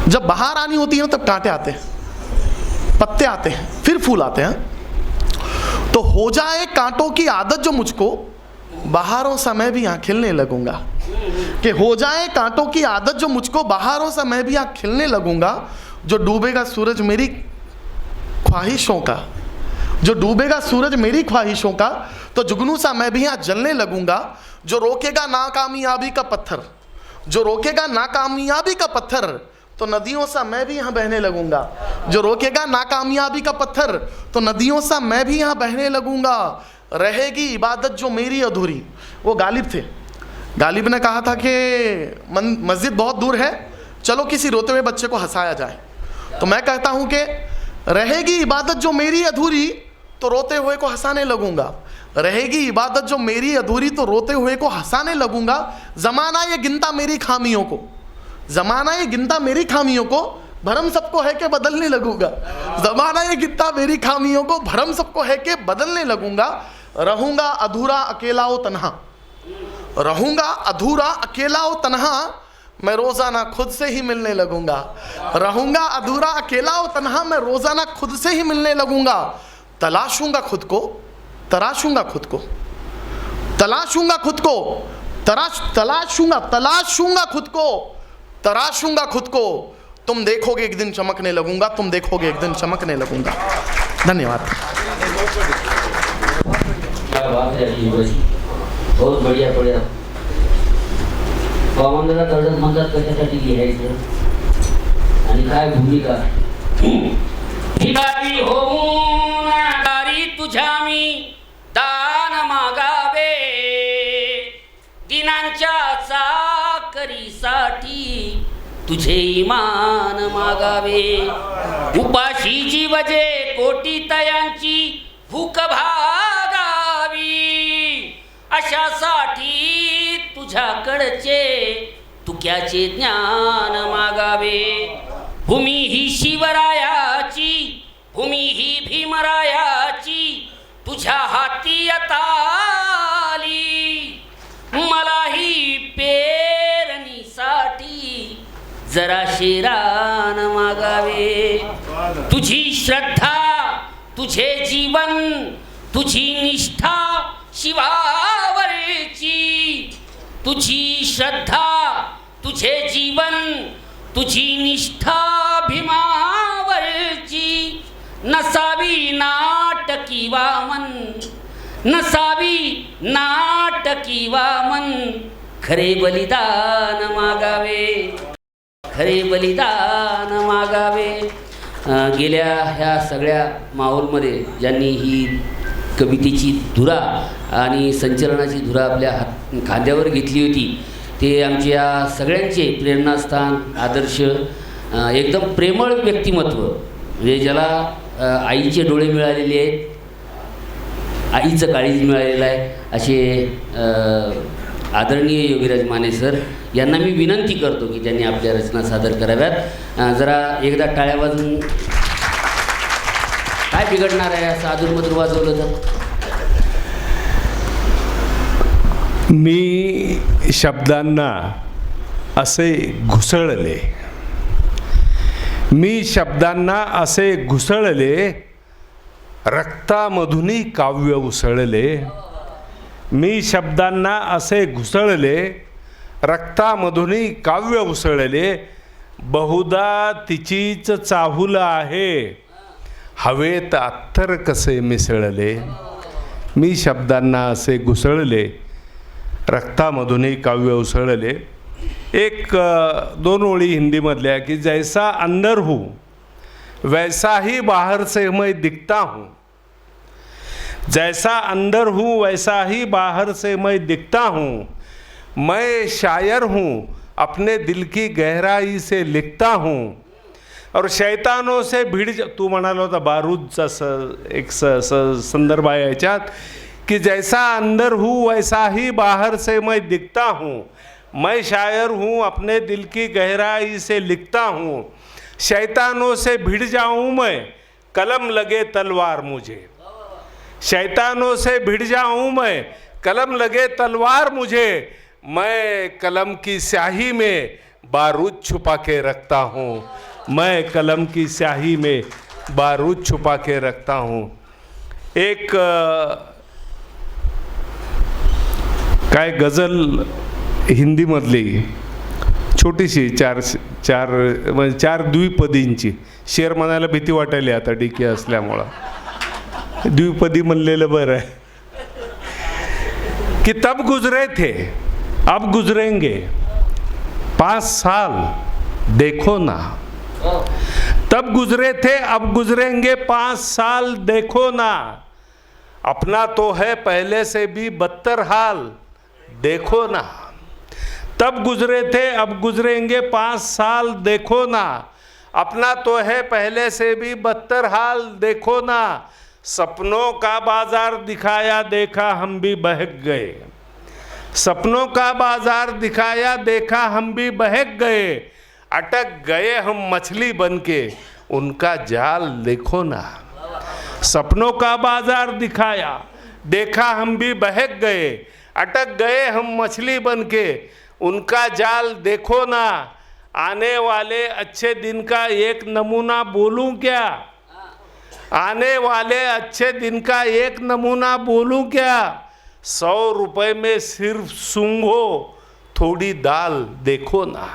जब बाहर आनी होती है तब कांटे आते हैं, पत्ते आते हैं, फिर फूल आते हैं। तो हो जाए कांटों की आदत जो मुझको, बाहरों सा मैं भी यहाँ खिलने लगूंगा। कि हो जाए कांटों की आदत जो मुझको, बाहरों सा मैं भी यहाँ खिलने लगूंगा। जो डूबेगा सूरज मेरी ख्वाहिशों का, जो डूबेगा सूरज मेरी ख्वाहिशों का, तो जुगनू सा मैं भी यहाँ जलने लगूंगा। जो रोकेगा नाकामयाबी का पत्थर, जो रोकेगा नाकामयाबी का पत्थर, तो नदियों सा मैं भी यहाँ बहने लगूंगा। जो रोकेगा नाकामयाबी का पत्थर, तो नदियों सा मैं भी यहाँ बहने लगूंगा। रहेगी इबादत जो मेरी अधूरी। वो गालिब थे, गालिब ने कहा था कि मस्जिद बहुत दूर है, चलो किसी रोते हुए बच्चे को हंसाया जाए। तो मैं कहता हूँ कि रहेगी इबादत जो मेरी अधूरी, तो रोते हुए को हंसाने लगूंगा। रहेगी इबादत जो मेरी अधूरी, तो रोते हुए को हंसाने लगूंगा। ज़माना ये गिनता मेरी खामियों को, ज़माना ये गिनता मेरी खामियों को, भरम सबको है कि बदलने लगूंगा। ज़माना ये गिनता मेरी खामियों को, भरम सबको है कि बदलने लगूंगा। रहूंगा अधूरा अकेला ओ तन्हा, रहूंगा अधूरा अकेला ओ तन्हा, मैं रोज़ाना खुद से ही मिलने लगूंगा। रहूंगा अधूरा अकेला ओ तन्हा, मैं रोज़ाना खुद से ही मिलने लगूंगा। तलाशूंगा खुद को, तराशूंगा खुद को, तलाशूंगा खुद को, तलाशूंगा खुद को, तराशूंगा खुद को। तुम देखोगे एक दिन चमकने लगूंगा, तुम देखोगे एक दिन चमकने लगूंगा। धन्यवाद।
क्या बात है अजीब भाई, बहुत बढ़िया बढ़िया. वामनला तळजात म्हणतात कशासाठी लिहायचं आणि काय भूमिका. भिकारी होऊन दारी तुझ्या मी दान मागावे, दिनांच्या चाकरीसाठी तुझे इमान मागावे. उपाशी जीवजे कोटी तयांची भूक भागावी, अशासाठी तुझ्याकडचे तुक्याचे ज्ञान मागावे. भूमी ही शिवरायाची, भूमी ही भीमरायाची, तुझ्या हाती आता आली. मलाही पेरणीसाठी जरा शेरान मागावे. तुझी श्रद्धा, तुझे जीवन, तुझी निष्ठा शिवावरची. तुझी श्रद्धा, तुझे जीवन, तुझी निष्ठा भीमावरची. नसावी नाटकी वामन, नसावी नाटकी वामन, खरे बलिदान मागावे, खरे बलिदान मागावे. गेल्या ह्या सगळ्या माहोलमध्ये ज्यांनी ही कवितेची धुरा आणि संचलनाची धुरा आपल्या खांद्यावर घेतली होती ते आमचे या सगळ्यांचे प्रेरणास्थान, आदर्श, एकदम प्रेमळ व्यक्तिमत्व, म्हणजे ज्याला आईचे डोळे मिळालेले आहेत, आईचं काळीज मिळालेलं आहे, असे आदरणीय योगीराज माने सर यांना मी विनंती करतो की त्यांनी आपल्या रचना सादर कराव्यात. जरा एकदा टाळ्या वाजून, काय बिघडणार आहे असं अधूनमधून वाजवलं तर.
मी शब्दांना असे घुसळले, मी शब्दांना असे घुसळले, रक्तामधुनी काव्य उसळले. मी शब्दांना असे घुसळले, रक्तामधुनी काव्य उसळले. बहुधा तिचीच चाहूल आहे, हवेत अत्तर कसे मिसळले. मी शब्दांना असे घुसळले, रक्तामधुनी काव्य उसळले. एक दोन ओळी हिंदीमधल्या की जैसा अंदर हूँ वैसा ही बाहर से मैं दिखता हूँ, जैसा अंदर हूँ वैसा ही बाहर से मैं दिखता हूँ. मैं शायर हूँ अपने दिल की गहराई से लिखता हूँ. और शैतानों से भिड, तू म्हणाला होता बारूदचा एक संदर्भ आहे याच्यात की जैसा अंदर हूँ वैसा ही बाहर से मैं दिखता हूँ. मैं शायर हूँ अपने दिल की गहराई से लिखता हूँ. शैतानों से भिड़ जाऊँ मैं, कलम लगे तलवार मुझे. शैतानों से भिड़ जाऊँ मैं, कलम लगे तलवार मुझे. मैं कलम की स्याही में बारूद छुपा के रखता हूँ. मैं कलम की स्याही में बारूद छुपा के रखता हूँ. एक काय गजल हिंदीमधली छोटीशी चार द्विपदींची, शेर म्हणायला भीती वाटायली आता डिके असल्यामुळं, द्विपदी म्हणलेलं बरं आहे कि तब गुजरे थे अब गुजरेंगे 5 साल देखो ना. तब गुजरे थे अब गुजरेंगे 5 साल देखो ना. अपना तो है पहले से भी बदतर हाल देखो ना. तब गुजरे थे अब गुजरेंगे 5 साल देखो ना. अपना तो है पहले से भी बदतर हाल देखो ना. सपनों का बाजार दिखाया देखा हम भी बहक गए. सपनों का बाजार दिखाया देखा हम भी बहक गए. अटक गए हम मछली बनके उनका जाल देखो ना. सपनों का बाजार दिखाया देखा हम भी बहक गए. अटक गए हम मछली बनके उनका जाल देखो ना. आने वाले अच्छे दिन का एक नमूना बोलूं क्या. आने वाले अच्छे दिन का एक नमूना बोलूं क्या. 100 रुपए में सिर्फ सूंघो थोड़ी दाल देखो ना.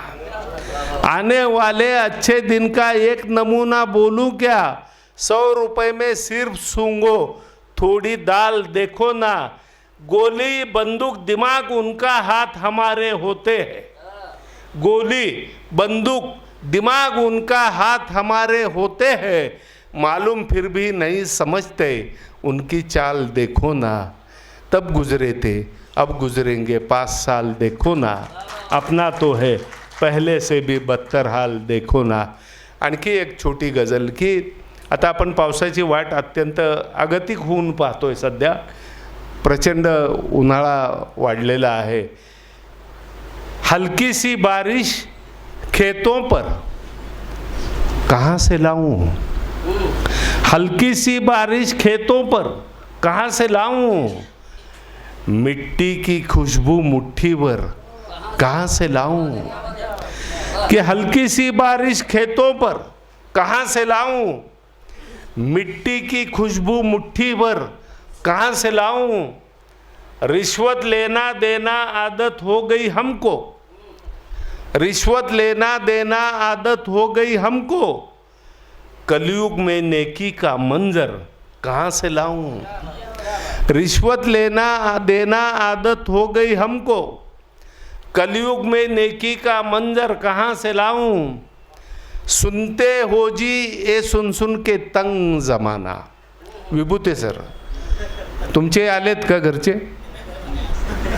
आने वाले अच्छे दिन का एक नमूना बोलूं क्या. 100 रुपए में सिर्फ सूंघो थोड़ी दाल देखो ना, गोली बंदूक दिमाग उनका हाथ हमारे होते हैं, गोली बंदूक दिमाग उनका हाथ हमारे होते हैं, मालूम फिर भी नहीं समझते, उनकी चाल देखो ना, तब गुजरे थे अब गुजरेंगे 5 साल देखो ना, अपना तो है पहले से भी बदतर हाल देखो ना. आणखी एक छोटी गझल की आता आपण पावसाची वाट अत्यंत अगतिक होऊन पाहतोय. सध्या प्रचंड उन्हाळा वाढलेला आहे. हल्की सी बारिश खेतों पर कहाँ से लाऊं, हल्की सी बारिश खेतों पर कहाँ से लाऊं, मिट्टी की खुशबू मुट्ठी भर कहाँ से लाऊं, कि हल्की सी बारिश खेतों पर कहाँ से लाऊं, मिट्टी की खुशबू मुट्ठी भर कहाँ से लाऊं, रिश्वत लेना देना आदत हो गई हमको, रिश्वत लेना देना आदत हो गई हमको, कलयुग में नेकी का मंजर कहाँ से लाऊं, रिश्वत लेना देना आदत हो गई हमको, कलयुग में नेकी का मंजर कहाँ से लाऊं, सुनते हो जी ये सुन सुन के तंग जमाना. विभूते सर तुमचे आलेत का घरचे?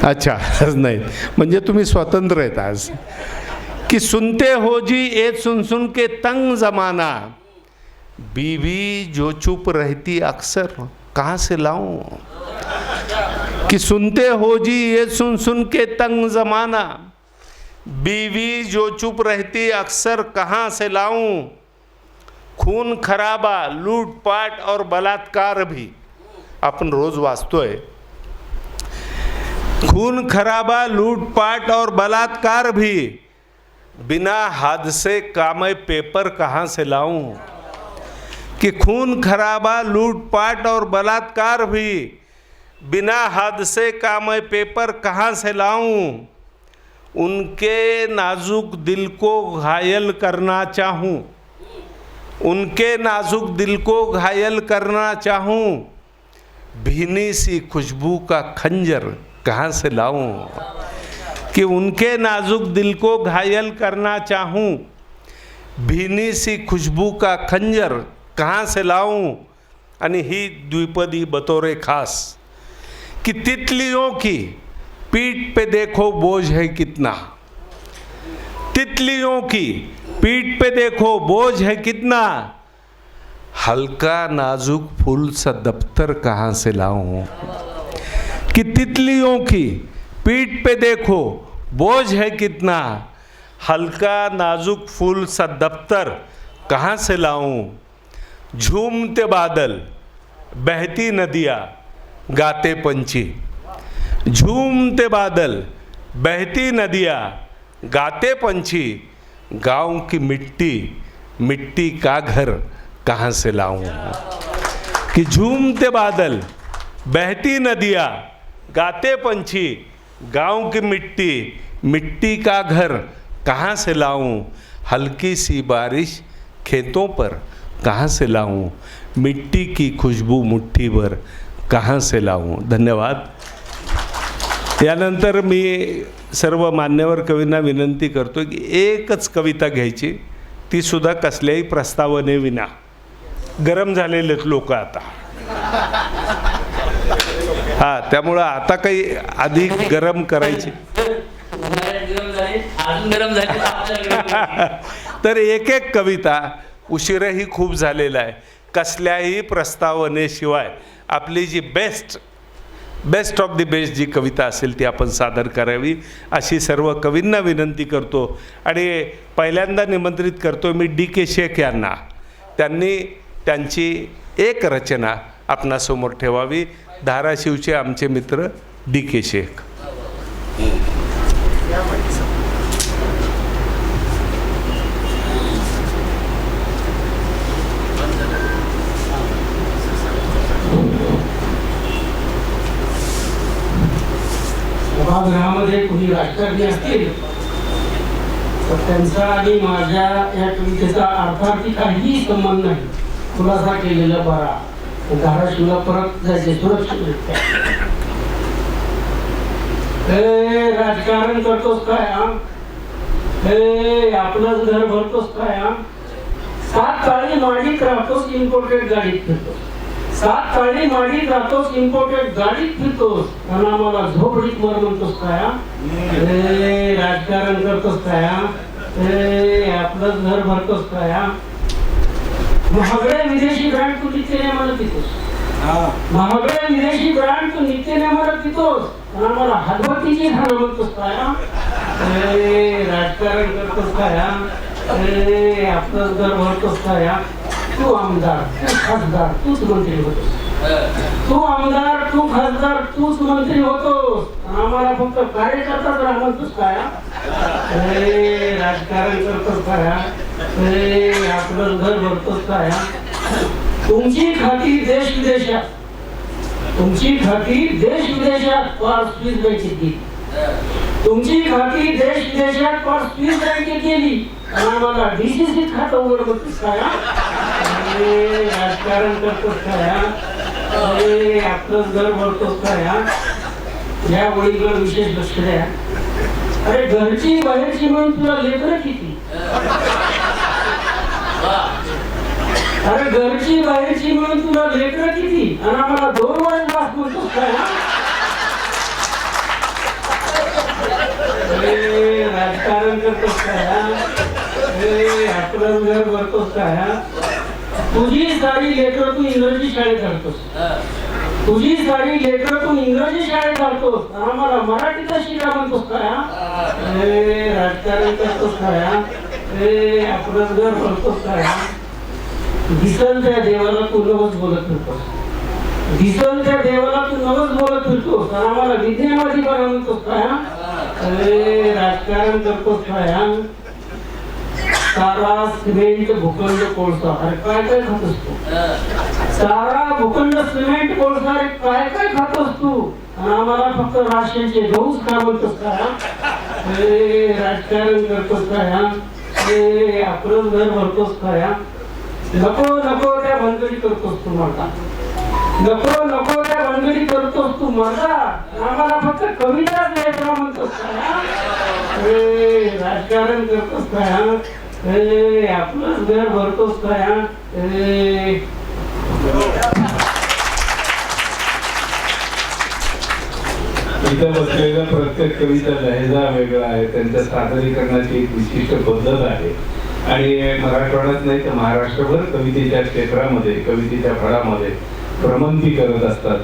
अच्छा नाही, म्हणजे तुम्ही स्वतंत्र आहेत आज. कि सुनते हो जी ये सुन सुन के तंग जमाना, बीवी जो चुप रहती अक्सर कहाँ से लाऊं, कि सुनते हो जी ये सुन सुन के तंग जमाना, बीवी जो चुप रहती अक्सर कहाँ से लाऊं, खून खराबा लूटपाट और बलात्कार भी आपण रोज वाचतोय. खून खराबा लूटपाट और बलात्कार भी, बिना हादसे का मैं पेपर कहाँ से लाऊं, कि खून खराबा लूटपाट और बलात्कार भी, बिना हादसे का मैं पेपर कहाँ से लाऊं, उनके नाजुक दिल को घायल करना चाहूँ, उनके नाजुक दिल को घायल करना चाहूँ, भीनी सी खुशबू का खंजर कहाँ से लाऊं, कि उनके नाजुक दिल को घायल करना चाहूँ, भीनी सी खुशबू का खंजर कहाँ से लाऊं. आणि ही द्विपदी बतौरे खास, कि तितलियों की पीठ पे देखो बोझ है कितना, तितलियों की पीठ पे देखो बोझ है कितना, हल्का नाजुक फूल सा दफ्तर कहाँ से लाऊं, कि तितलियों की पीठ पे देखो बोझ है कितना, हल्का नाजुक फूल सा दफ्तर कहाँ से लाऊं, झूमते बादल बहती नदियाँ गाते पंछी, झूमते बादल बहती नदियाँ गाते पंछी, गाँव की मिट्टी मिट्टी का घर कहाँ से लाऊं, कि झूमते बादल बहती नदियाँ गाते पंछी, गाँव की मिट्टी मिट्टी का घर कहाँ से लाऊं, हल्की सी बारिश खेतों पर कहाँ से लाऊं, मिट्टी की खुशबू मुट्ठी भर कहाँ से लाऊं. धन्यवाद. यानंतर मी सर्व मान्यवर कवींना विनंती करतो की एकच कविता घ्यायची, ती सुद्धा कसल्याही प्रस्तावने विना. गरम झालेलेत लोक आता. हां, त्यामुळं आता काही अधिक गरम करायचे तर एक एक कविता. उशीरही खूप झालेला आहे. कसल्याही प्रस्तावनेशिवाय आपली जी बेस्ट ऑफ द बेस्ट जी कविता असेल ती आपण सादर करावी अशी सर्व कवींना विनंती करतो. आणि पहिल्यांदा निमंत्रित करतो मी DK शेख यांना. त्यांनी त्यांची एक रचना आपणासमोर ठेवावी. धाराशिवचे आमचे मित्र DK शेख.
सभागृहामध्ये कुणी राजकारणी असतील तर त्यांचा आणि माझ्या या कवितेचा अर्थार्थी काहीही संबंध नाही. खुलासा केलेला बरा. धाराशिवला परत जायचे सुरक्षितरित्या. राजकारण करतोस काय हा? आपलंच घर भरतोस काय हा? 7 काळी माडीत राहतोस, इम्पोर्टेड गाडीत फिरतोस. 7 काळी माडीत राहतोस, इम्पोर्टेड गाडीत फिरतोस, आणि आम्हाला झोपडीत वर म्हणतोस काय हा? राजकारण करतोस काय हा? आपलंच घर भरतोस काय हा? महागड्या विदेशी ब्रँड तू नित्यनेमानं पितोस. महागड्या विदेशी ब्रँड तू नित्यनेमानं पितोस, आणि आम्हाला हातभट्टीची खाणं म्हणतोस काय हा? राजकारण करतोस काय हा? आपलंच घर भरतोस काय हा? तू आमदार, तू खासदार, तूच मंत्री होतोस. तू आमदार, तू खासदार, तूच मंत्री होतोस, आम्हाला फक्त कार्यकर्ताच राहा म्हणतोस काय हा? राजकारण करतोस काय हा? आपलं घर भरतोस काय हा? तुमची खाती देश विदेशात, तुमची खाती देश विदेशात फार स्विस बँकेत गेली. तुमची खाती देश विदेशात फार स्विस बँकेत गेली, आणि आम्हाला DCC खातं उघड म्हणतोस काय हा? राजकारण करतोस काय हा? आपलंच घर भरतोस काय हा? या ओळीकडे विशेष लक्ष द्या. अरे घरची बाहेरची म्हणून तुला लेकरं किती? अरे घरची बाहेरची म्हणून तुला लेकरं किती, आणि आम्हाला 2 वळण वास म्हणतोस काय हा? राजकारण करतोस काय हा? आपलं घर भरतोस काय हा? तुझी सारी लेकरं तू इंग्रजी शाळेत घालतोस. तुझी सारी लेकरं तू इंग्रजी शाळेत घालतोस, आम्हाला मराठीचा शिका म्हणतोस काय हा? राजकारण करतोस काय हा? आपलं घर भरतोस काय हा? दिसल त्या देवाला तू नवस बोलत फिरतोस. दिसल त्या देवाला तू नवस बोलत फिरतोस, आम्हाला विज्ञानवादी बघा म्हणतोस काय हा? राजकारण करतोस काय हा? सारा सिमेंट भूखंड कोळसा, अरे काय काय खातोस तू? सारा भूखंड सिमेंट कोळसा, अरे काय काय खातोस तू, आणि आम्हाला फक्त राशनचे गहूच खा म्हणतोस काय हा? राजकारण करतोस काय हा? आपलंच घर भरतोस काय हा? नको नको त्या भानगडी करतोस तू मर्दा. नको नको त्या भानगडी करतोस तू मर्दा, आम्हाला फक्त कविता द्यायचा म्हणतोस काय हा? राजकारण करतोस काय हा? आपलंच घर भरतोस काय हा?
इथं बसलेल्या प्रत्येक कवीचा लहेजा वेगळा आहे, त्यांच्या सादरीकरणाची एक विशिष्ट पद्धत आहे, आणि मराठवाड्यात नाही तर महाराष्ट्रभर कवितेच्या क्षेत्रामध्ये, कवितेच्या फळामध्ये भ्रमंती करत असतात.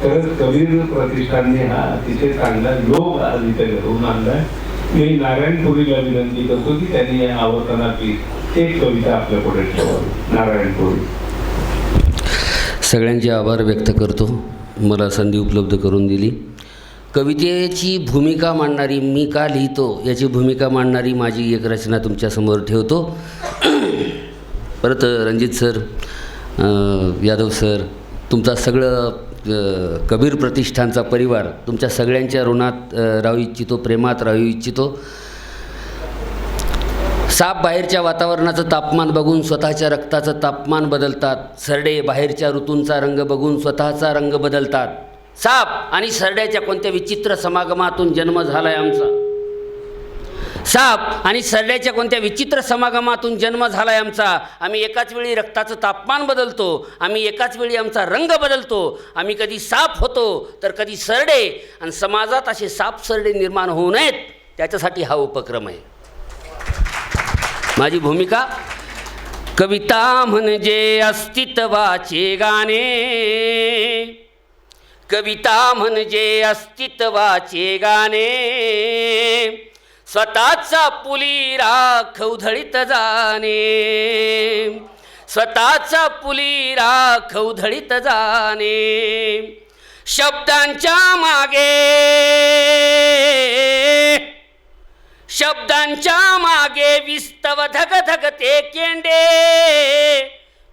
खरंच कबीर प्रतिष्ठानने हा अतिशय चांगला योग आज इथे घडवून आणलाय. मी नारायणपुरीला विनंती करतो की त्यांनी या आवर्तनातली एक कविता आपल्या पुढे ठेवावी. नारायणपुरी.
सगळ्यांचे आभार व्यक्त करतो, मला संधी उपलब्ध करून दिली. कवितेची भूमिका मांडणारी, मी का लिहितो याची भूमिका मांडणारी माझी एक रचना तुमच्यासमोर ठेवतो. परत रणजित सर, यादव सर, तुमचा सगळं कबीर प्रतिष्ठानचा परिवार तुमच्या सगळ्यांच्या ऋणात राहू इच्छितो, प्रेमात राहू इच्छितो. साप बाहेरच्या वातावरणाचं तापमान बघून स्वतःच्या रक्ताचं तापमान बदलतात. सरडे बाहेरच्या ऋतूंचा रंग बघून स्वतःचा रंग बदलतात. साप आणि सरड्याच्या कोणत्या विचित्र समागमातून जन्म झालाय आमचा. साप आणि सरड्याच्या कोणत्या विचित्र समागमातून जन्म झालाय आमचा. आम्ही एकाच वेळी रक्ताचं तापमान बदलतो, आम्ही एकाच वेळी आमचा रंग बदलतो. आम्ही कधी साप होतो तर कधी सरडे, आणि समाजात असे साप सरडे निर्माण होऊ नयेत त्याच्यासाठी हा उपक्रम आहे. माझी भूमिका, कविता म्हणजे अस्तित्वाचे गाणे, कविता म्हणजे अस्तित्वाचे गाणे. स्वतःचा पुलीरा खवधळीत जाणे, स्वतःचा पुलीरा खवधळीत जाणे. शब्दांच्या मागे, शब्दांच्या मागे विस्तव धगधगते केंडे,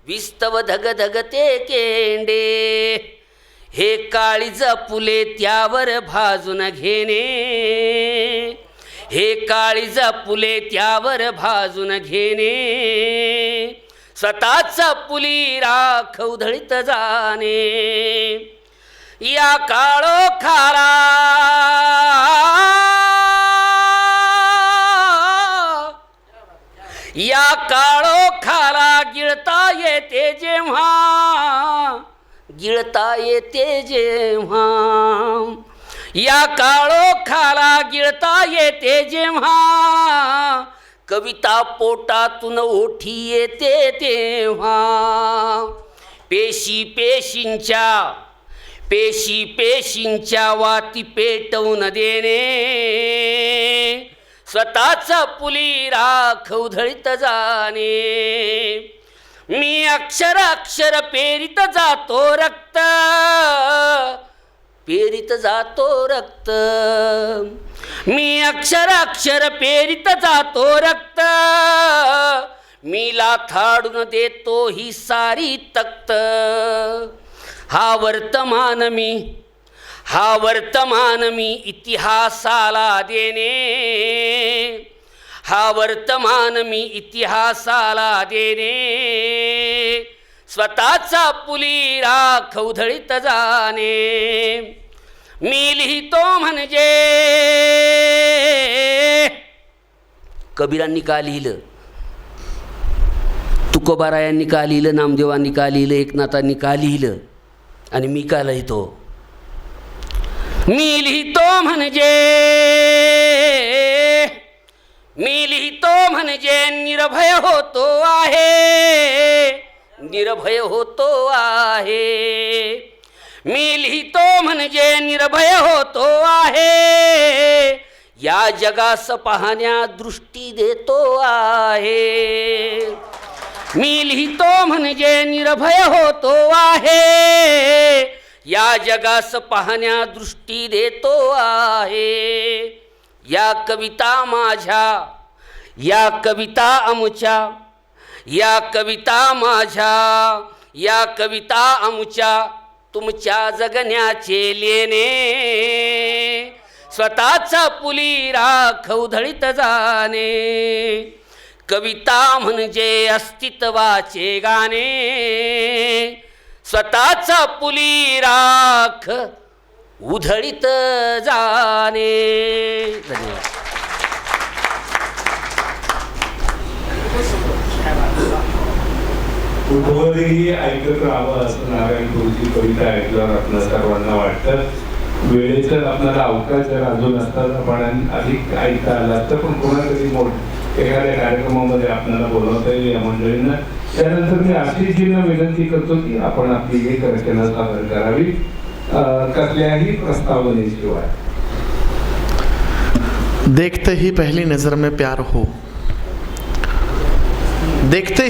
विस्तव धगधगते केंडे. हे काळीज फुले त्यावर भाजून घेणे, हे काळीज फुले त्यावर भाजून घेणे. स्वतःचा पुली राख उधळीत जाणे या काळोखाला या काळोखाला गिळता येते जेव्हा या काळोखाला गिळता येते जेव्हा कविता पोटातून ओठी येते तेव्हा पेशी पेशींच्या वाती पेटवून देणे स्वतःचा पुली राख उधळीत जाणे मी अक्षर पेरीत जातो रक्त मी अक्षर पेरीत जातो रक्त मी लाथाडून देतो ही सारी तख्त हा वर्तमान मी इतिहासाला देणे स्वतःचा पुली राख उधळीत जाणे मी लिहितो म्हणजे कबीरांनी का लिहिलं, तुकोबारायांनी का लिहिलं, नामदेवांनी का लिहिलं, एकनाथांनी का लिहिलं आणि मी का लिहितो? मी लिहितो म्हणजे निर्भय होतो आहे मी लिहितो म्हणजे निर्भय होतो आहे या जगास पाहण्या दृष्टी देतो आहे मी लिहितो म्हणजे निर्भय होतो आहे या जगास पाहण्या दृष्टी देतो आहे या कविता माझ्या या कविता आमच्या या कविता माझ्या या कविता आमच्या तुमच्या जगण्याचे लेणे स्वतःचा पुली राख उधळीत जाणे कविता म्हणजे अस्तित्वाचे गाणे स्वतःचा पुली राख उधळीत जाणे. धन्यवाद.
कुठवरही ऐकत राहावं असं नारायण गुरुची कविता ऐकल्यावर आपल्या सर्वांना वाटतं. वेळेचं आपल्याला अवकाश जर अजून असता आपण अधिक ऐकता आलं असतं, पण कोणातरी एखाद्या कार्यक्रमामध्ये आपल्याला बोलवता येईल या मंडळींना. त्यानंतर मी आशिषजींना विनंती करतो की आपण आपली एक रचना सादर करावी कसल्याही प्रस्तावनेशिवाय.
देखते ही पहली नजर में प्यार हो, देखते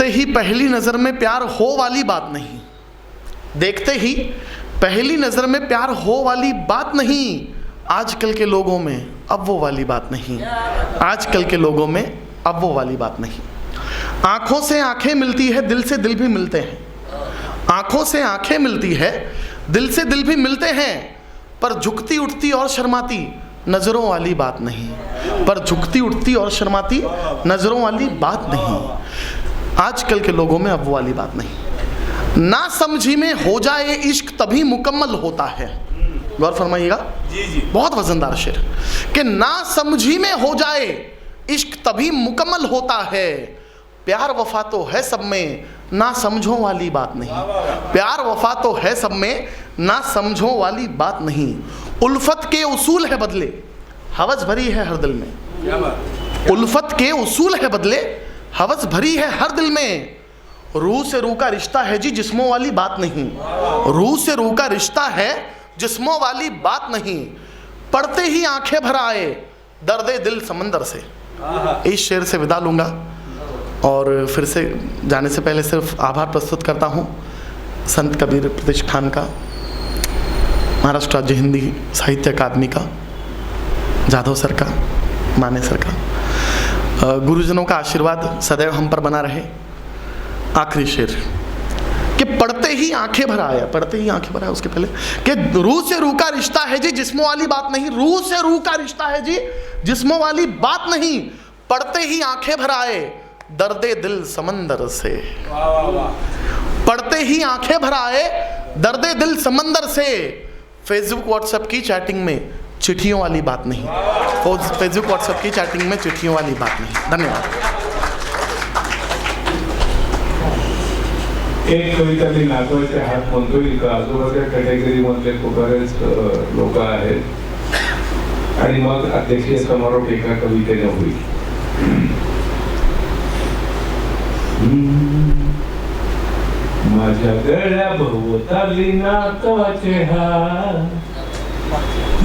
ही पहली नजर में प्यार हो वाली बात नहीं, देखते ही पहली नजर में प्यार हो वाली बात नहीं. आजकल के लोगों में अब वो वाली बात नहीं, आजकल के लोगों में अब वो वाली बात नहीं. आंखों से आंखें मिलती है, दिल से दिल भी मिलते हैं. आंखों से आंखें मिलती है, दिल से दिल भी मिलते हैं, पर झुकती उठती और शर्माती नजरों वाली बात नहीं, पर झुकती उठती और शर्माती नजरों वाली बात नहीं. आजकल के लोगों में अब वो वाली बात नहीं. ना समझी में हो जाए इश्क तभी मुकम्मल होता है. गौर फरमाइएगा, जी बहुत वजनदार शेर. कि ना समझी में हो जाए इश्क तभी मुकम्मल होता है. प्यार वफा तो है सब में, ना समझो वाली बात नहीं. प्यार वफा तो है सब में, ना समझो वाली बात नहीं. उल्फत के उसूल है बदले, हवस भरी है हर दिल में. उल्फत के उसूल है बदले, हवस भरी है हर दिल में. रूह से रूह का रिश्ता है जी, जिस्मों वाली बात नहीं. रूह से रूह का रिश्ता है, जिस्मों वाली बात नहीं. पढ़ते ही आंखें भर आए दर्दे दिल समंदर से. इस शेर से विदा लूँगा और फिर से जाने से पहले सिर्फ आभार प्रस्तुत करता हूँ संत कबीर प्रतिष्ठान का, महाराष्ट्र राज्य हिंदी साहित्य अकादमी का, जाधव सर का, माने सर का. गुरुजनों का आशीर्वाद सदैव हम पर बना रहे. आखिरी शेर कि पढ़ते ही आंखें भर आया, पढ़ते ही आंखें भर आया. उसके पहले कि रूह से रूह का रिश्ता है जी, जिस्मों वाली बात नहीं. रूह से रूह का रिश्ता है जी, जिस्मों वाली बात नहीं. पढ़ते ही आंखें भर आए दर्दे दिल समंदर से। पढ़ते ही आंखें भर आए दर्दे दिल समंदर से। फेसबुक व्हाट्सएप की चैटिंग में चिट्ठियों वाली बात नहीं, फेसबुक व्हाट्सएप की चैटिंग में चिट्ठियों वाली बात नहीं। धन्यवाद।
एक कविता मी नाचवायचे हात म्हणतो, इथं आजूबाजूच्या कॅटेगरी मधले खूप बरेच लोक आहेत आणि मग अध्यक्षीय समारोप एका कवितेने होईल. माझ्या गळ्या भोवताली नातवाचे हार,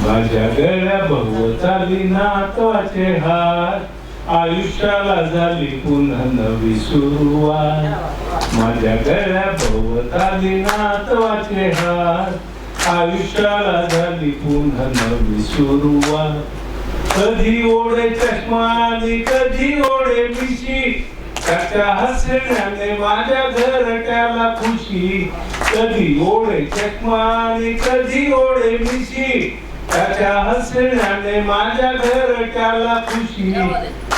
माझ्या गळ्या भोवताली नातवाचे हार, आयुष्याला झाली पुन्हा नवी सुरुवात. माझ्या गळ्या भोवताली नातवाचे हार, आयुष्याला झाली पुन्हा नवी सुरुवात. कधी ओढे चष्मा आणि कधी ओढे मिशी, त्याच्या हसण्याने माझ्या घरट्याला खुशी. कधी ओढे चष्मा आणि कधी ओढे मिशी, त्याच्या हसण्याने माझ्या घरट्याला खुशी.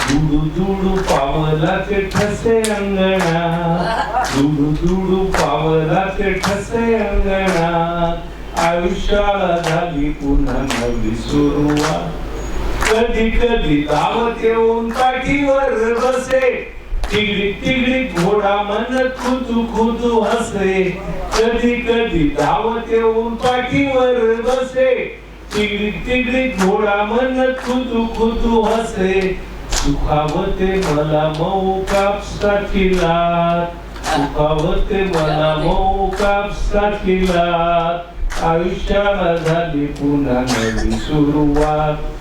दुडू दुडू पावलाचे ठसे अंगणात, दुडू दुडू पावलाचे ठसे अंगणात, आयुष्याला झाली पुन्हा नवी सुरुवात. कधी कधी दावत येऊन पाठीवर बसे, तिगडी तिगडी घोडा म्हणत खुदू खुदू हसे. कधी कधी दावत येऊन पाठीवर बसे, तिगडी तिगडी घोडा म्हणत खुदू खुदू हसे. सुखावते मला मऊ कापसाची लाट, सुखावते मला मऊ कापसाची लाट, आयुष्याला झाली पुन्हा नवी सुरुवात.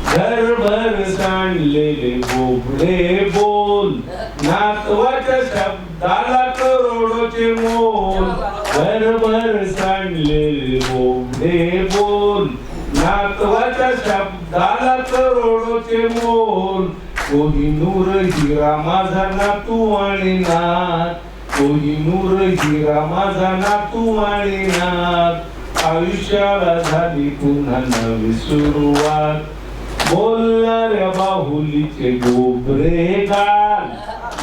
घरभर सांडलेले बोबडे बोल, नातवाच्या शब्दाला करोडोचे मोल. घरभर सांडलेले बोबडे बोल, नातवाच्या शब्दाला करोडोचे मोल. कोहिनूर हिरा माझा नातू आणि नात, कोहिनूर हिरा माझा नातू आणि नात, आयुष्याला झाली पुन्हा नवी सुरुवात. बोलणाऱ्या बाहुलीचे गोबरे गाल,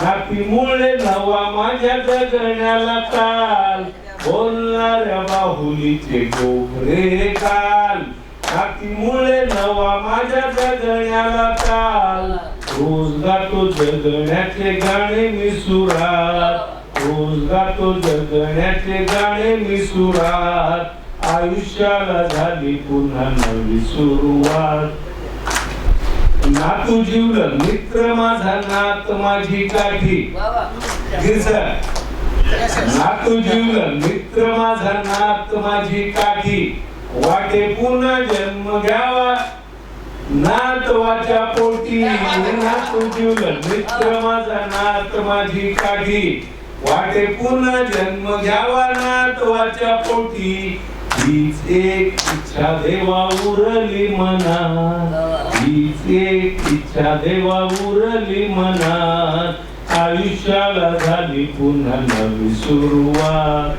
नातीमुळे नवा माझ्या जगण्याला काल. बोलणाऱ्या बाहुलीचे गोबरे गाल, नातीमुळे नवा माझ्या जगण्याला काल. रोज गातो जगण्याचे गाणे मी सुरात, रोज गातो जगण्याचे गाणे मी सुरात, आयुष्याला झाली पुन्हा नवी सुरुवात. नातू जीवन मित्र माझा नात माझी काठी, नातू जीवन मित्र माझा नात माझी काठी, वाटे पुन्हा जन्म घ्यावा नातवाच्या पोटी. नातू जीवन मित्र माझा नात माझी काठी, वाटे पुन्हा जन्म घ्यावा नातवाच्या पोटी. हीच एक इच्छा देवा उरली मनात, हीच एक इच्छा देवा उरली मनात, आयुष्याला झाली पुन्हा नवी सुरुवात.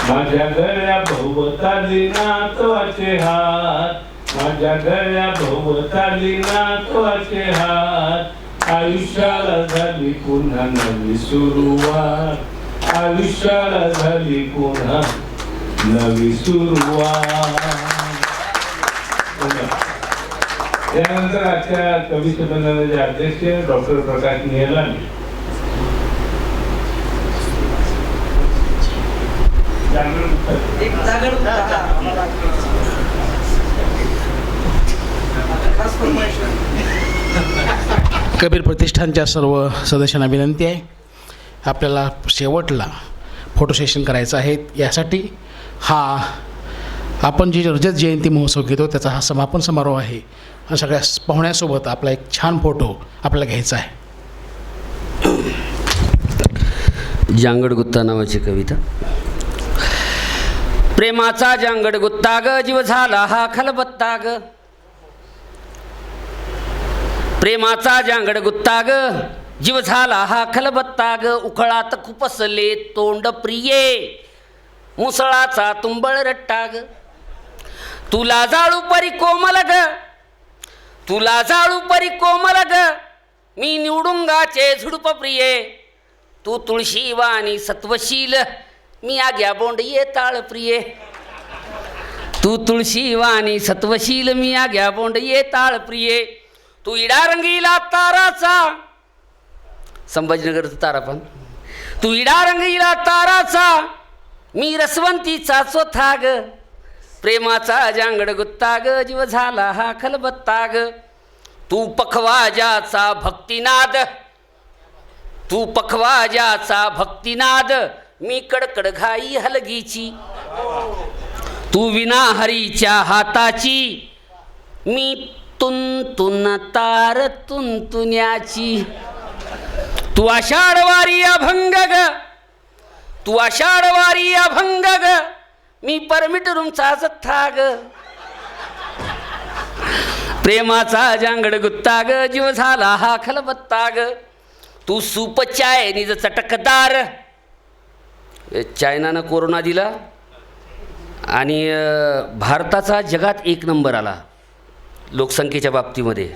माझ्या गळ्या भोवताली नातवाचे हात, माझ्या गळ्या भोवताली नातवाचे हात, आयुष्याला झाली पुन्हा नवी सुरुवात, आयुष्याला झाली पुन्हा नवी सुरुवात. यानंतर आजच्या कवी संमेलनाचे अध्यक्ष डॉक्टर प्रकाश नियलानी.
कबीर प्रतिष्ठानच्या सर्व सदस्यांना विनंती आहे, आपल्याला शेवटला फोटो सेशन करायचं आहे. यासाठी हा आपण जी रजत जयंती महोत्सव घेतो त्याचा हा समापन समारोह आहे आणि सगळ्या पाहुण्यासोबत आपला एक छान फोटो आपल्याला घ्यायचा आहे.
जांगड गुत्ता नावाची कविता. प्रेमाचा जांगड गुत्ता ग, जीव झाला हा खलबत्ता ग. प्रेमाचा जांगड गुत्ता ग, जीव झाला हा खलबत्ता ग. उखळात खुपसले तोंड प्रिये, मुसळाचा तुंबळ रट्टा ग. तुला जाळू परी कोमल ग, तुला जाळू परी कोमल ग, मी निवडुंगाचे झुडप प्रिये, तू तुळशीवाणी सत्वशील, मी आग्या बोंड ताळ प्रिये. तू तुळशीवाणी सत्वशील, मी आग्या बोंड ताळ प्रिये. तू इडा रंगीला ताराचा, संभाजीनगरचा तारा पण, तू इडा रंगीला ताराचा, मी रसवंतीचा चोथा ग. प्रेमाचा जांगड गुत्ता ग, जीव झाला हा खलबत्ता ग. तू पखवाजाचा भक्तिनाद, तू पखवाजाचा भक्तिनाद, मी कडकड घाई हलगीची. तू विना हरीच्या हाताची, मी तुन तार तुंतुण्याची. तू आषाढवारी अभंग ग, तू आषाढवारी अभंग ग, मी परमिट रूमचा जथ्था ग. प्रेमाचा जांगड गुत्ता ग, जीव झाला हा खलबत्ता ग. तू सूप चाय निज चटकदार, चायनानं कोरोना दिला आणि भारताचा जगात 1 नंबर आला लोकसंख्येच्या बाबतीमध्ये.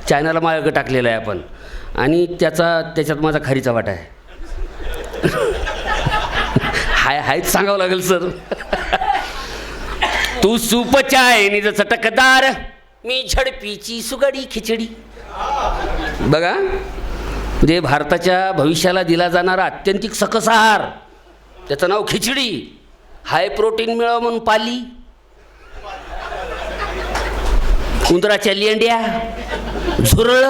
चायनाला मागं टाकलेला आहे आपण, आणि त्याच्यात माझा खारीचा वाटा आहे. हायच सांगावं लागेल सर. तू सूप चाय निज चटकदार, मी झडपीची सुगडी खिचडी. बघा, म्हणजे भारताच्या भविष्याला दिला जाणारा अत्यंतिक सकस आहार, त्याचं नाव खिचडी. हाय प्रोटीन मिळावं म्हणून पाली, उंदराच्या लेंड्या, झुरळ,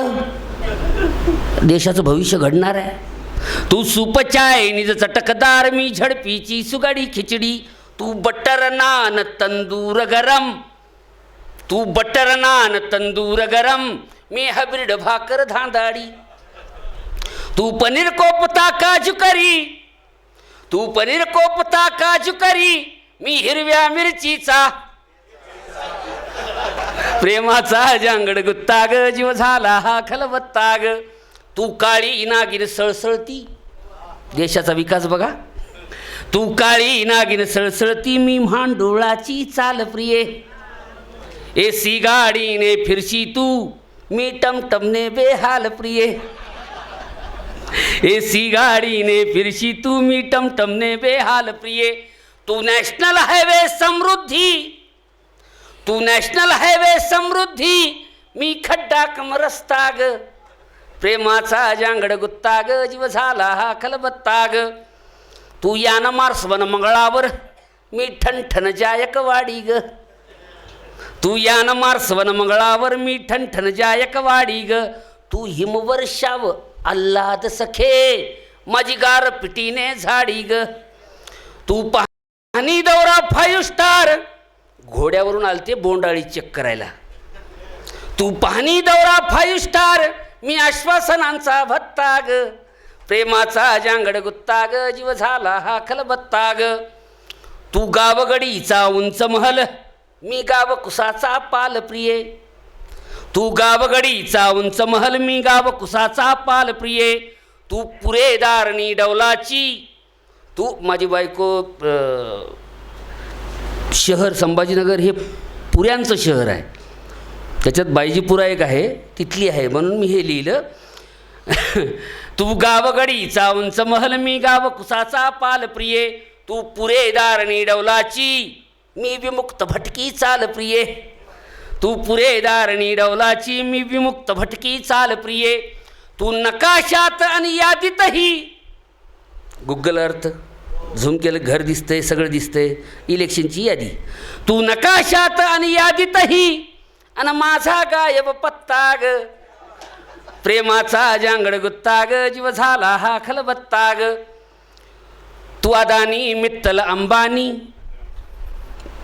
देशाचं भविष्य घडणार आहे. तू सूप चाय निज चटकदार, मी झडपीची सुगडी खिचडी. तू बटर नान तंदूर गरम, तू बटर नान तंदूर गरम, मी हायब्रिड भाकर धांदाडी. तू पनीर कोपता काजू करी, तू पनीर कोपता काजू करी, मी हिरव्या मिरचीचा. प्रेमाचा जांगड गुत्ता ग, जीव झाला हा खलबत्ता ग. तू काळी नागिन सळसळती, देशाचा विकास बघा. तू काळी नागिन सळसळती, मी म्हांडोळाची चाल प्रिये. एसी गाडीने फिरशी तू, मी टमटमने बेहाल प्रिये. एसी गाडीने फिरशी तू, मी टमटमने बेहाल प्रिये. तू नॅशनल हायवे समृद्धी, तू नॅशनल हायवे समृद्धी, मी खड्डा कम रस्ता ग. प्रेमाचा जांगड गुत्ता ग, जीव झाला हा खलबत्ता ग. तू यान मार्स वन मंगळावर, मी ठणठण जायकवाडी ग. तू यान मार्स वन मंगळावर, मी ठणठण जायकवाडी ग. तू हिमवर्षाव आल्हाद सखे, माझी गार पिटीने झाडी ग. तू पाहणी दौरा 5 स्टार, घोड्यावरून आलते बोंडाळी चेक करायला. तू पाहणी दौरा 5 स्टार, मी आश्वासनांचा भत्ता ग. प्रेमाचा जांगड गुत्ता ग, जीव झाला हा खलबत्ता ग. तू गावगडीचा उंच महल, मी गाव कुसाचा पाल प्रिये. तू गावगडीचा उंच महल, मी गाव कुसाचा पाल प्रिये. तू पुरेदारणी डौलाची, तू माझी बायको. शहर संभाजीनगर हे पुऱ्यांचं शहर आहे, त्याच्यात बायजीपुरा एक आहे, तिथली आहे, म्हणून मी हे लिहिलं. तू गावगडीचा उंच महल, मी गाव कुसाचा पाल प्रिये. तू पुरेदारणी डौलाची, मी विमुक्त भटकी चाल प्रिये. तू पुरेदारणी डौलाची, मी विमुक्त भटकी चाल प्रिये. तू नकाशात आणि यादीतही, गुगल अर्थ झूम केलं घर दिसतंय, सगळं दिसतंय, इलेक्शनची यादी. तू नकाशात आणि यादीतही, आणि माझा गायब पत्ता ग. प्रेमाचा जांगड गुत्ता ग, जीव झाला हा खलबत्ता ग. तू अदानी मित्तल अंबानी,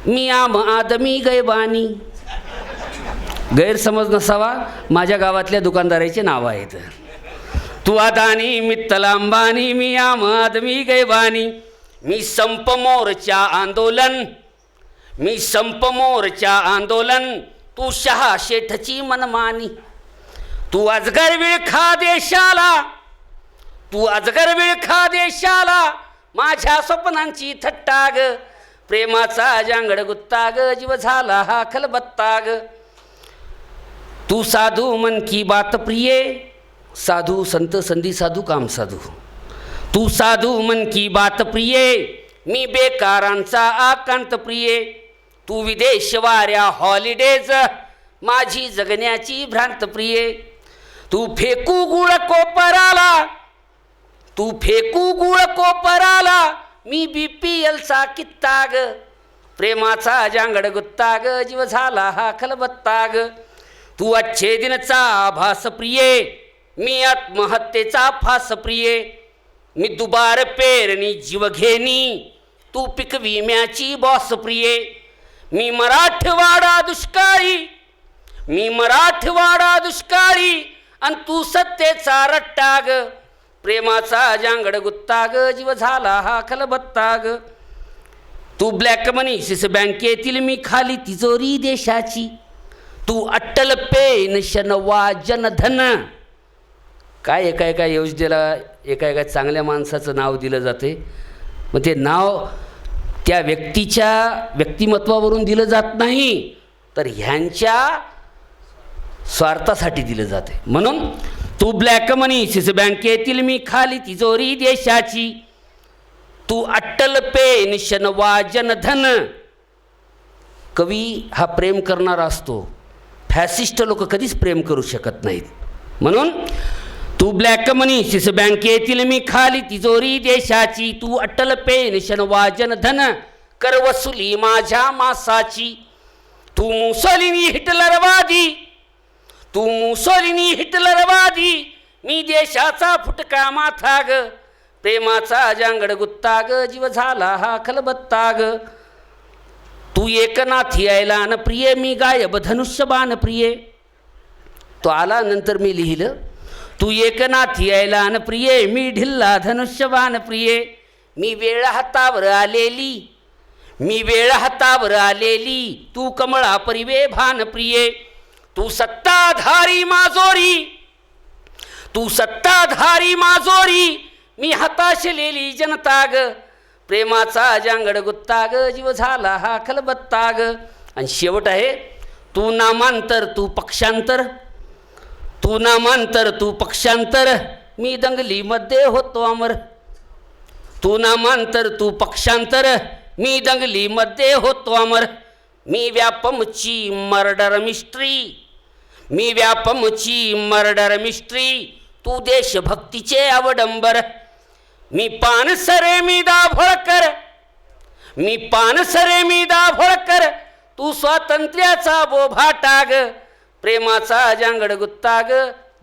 मी आम आदमी गैबानी. गैरसमज नसावा, माझ्या गावातल्या दुकानदाराचे नाव आहेत. तू अदानी मित्तल अंबानी, मी आम आदमी गैबानी. मी संप मोर्चा आंदोलन, मी संप मोर्चा आंदोलन. तू शहा शेठची मनमानी. तू अजगर विळखा देशाला, तू अजगर विळखा देशाला, माझ्या स्वप्नांची थट्टा ग. प्रेमाचा जांगड गुत्ता ग, जीव झाला हा खलबत्ता ग. तू साधू मन की बात प्रिये, साधू संत संधी साधू काम साधू. तू साधू मन की बात प्रिय, मी बेकारांचा आकांत प्रिय. तू विदेश वाऱ्या हॉलिडेज, माझी जगण्याची भ्रांत प्रिय. तू फेकू गुळ कोपराला, तू फेकू गुळ कोपराला, मी BPLचा कित्ताग. प्रेमाचा जांगड गुत्ताग, जीव झाला हा खलबत्ताग. तू अच्छे दिनचा आभास प्रिय, मी आत्महत्येचा फास प्रिय. मी दुबार पेरणी जीव घेणी, तू पीक विम्याची बॉस प्रिय. मी मराठवाडा दुष्काळी, मी मराठवाडा दुष्काळी, आणि तू सत्तेचा रट्टाग. प्रेमाचा जांगड गुत्ताग, जीव झाला हा खलबत्ताग. तू ब्लॅक मनी सिस बँकेतील, मी खाली तिजोरी देशाची. तू अट्टल पेन्शन वा जनधन. काय एका एका योजनेला एका एका चांगल्या माणसाचं नाव दिलं जाते, मग ते नाव त्या व्यक्तीच्या व्यक्तिमत्वावरून दिलं जात नाही, तर ह्यांच्या स्वार्थासाठी दिलं जाते. म्हणून तू ब्लॅक मनी सिस बँकेतील, मी खाली तिजोरी देशाची. तू अट्टल पेन्शन वा जनधन. कवी हा प्रेम करणारा असतो, फॅसिस्ट लोक कधीच प्रेम करू शकत नाहीत. म्हणून तू ब्लॅक मनी सिस बँकेतील, मी खाली तिजोरी देशाची. तू अट्टल पेन्शन वा जनधन, कर वसुली माझ्या मासाची. तू मुसोलिनी हिटलरवादी, तू मुसोलिनी हिटलरवादी, मी देशाचा फुटका माथाग. प्रेमाचा जांगड गुत्ताग, जीव झाला हा खलबत्ताग. तू एकनाथी यायला न प्रिय, मी गायब धनुष्यबाण प्रिय. तो आला नंतर मी लिहिलं, तू एकनाथी यायला न प्रिय, मी ढिल्ला धनुष्यबाण प्रिय. मी वेळ हातावर आलेली, मी वेळ हातावर आलेली, तू कमळा परिवे भान प्रिय. तू सत्ताधारी माजोरी, तू सत्ताधारी माजोरी, मी हताशलेली जनताग. प्रेमाचा जांगड गुत्ताग, जीव झाला हा खलबत्ताग. आणि शेवट आहे, तू नामांतर तू पक्षांतर, तू नामांतर तू पक्षांतर, मी दंगलीमध्ये होतो अमर. तू नामांतर तू पक्षांतर, मी दंगलीमध्ये होतो अमर. मी व्यापमची मर्डर मिस्ट्री, मी व्यापमची मर्डर मिस्ट्री, तू देशभक्तीचे अवडंबर. मी पानसरे मी दाभोळकर, मी पानसरे मी दाभोळकर, तू स्वातंत्र्याचा बोभाटाग. प्रेमाचा जांगड गुत्ताग,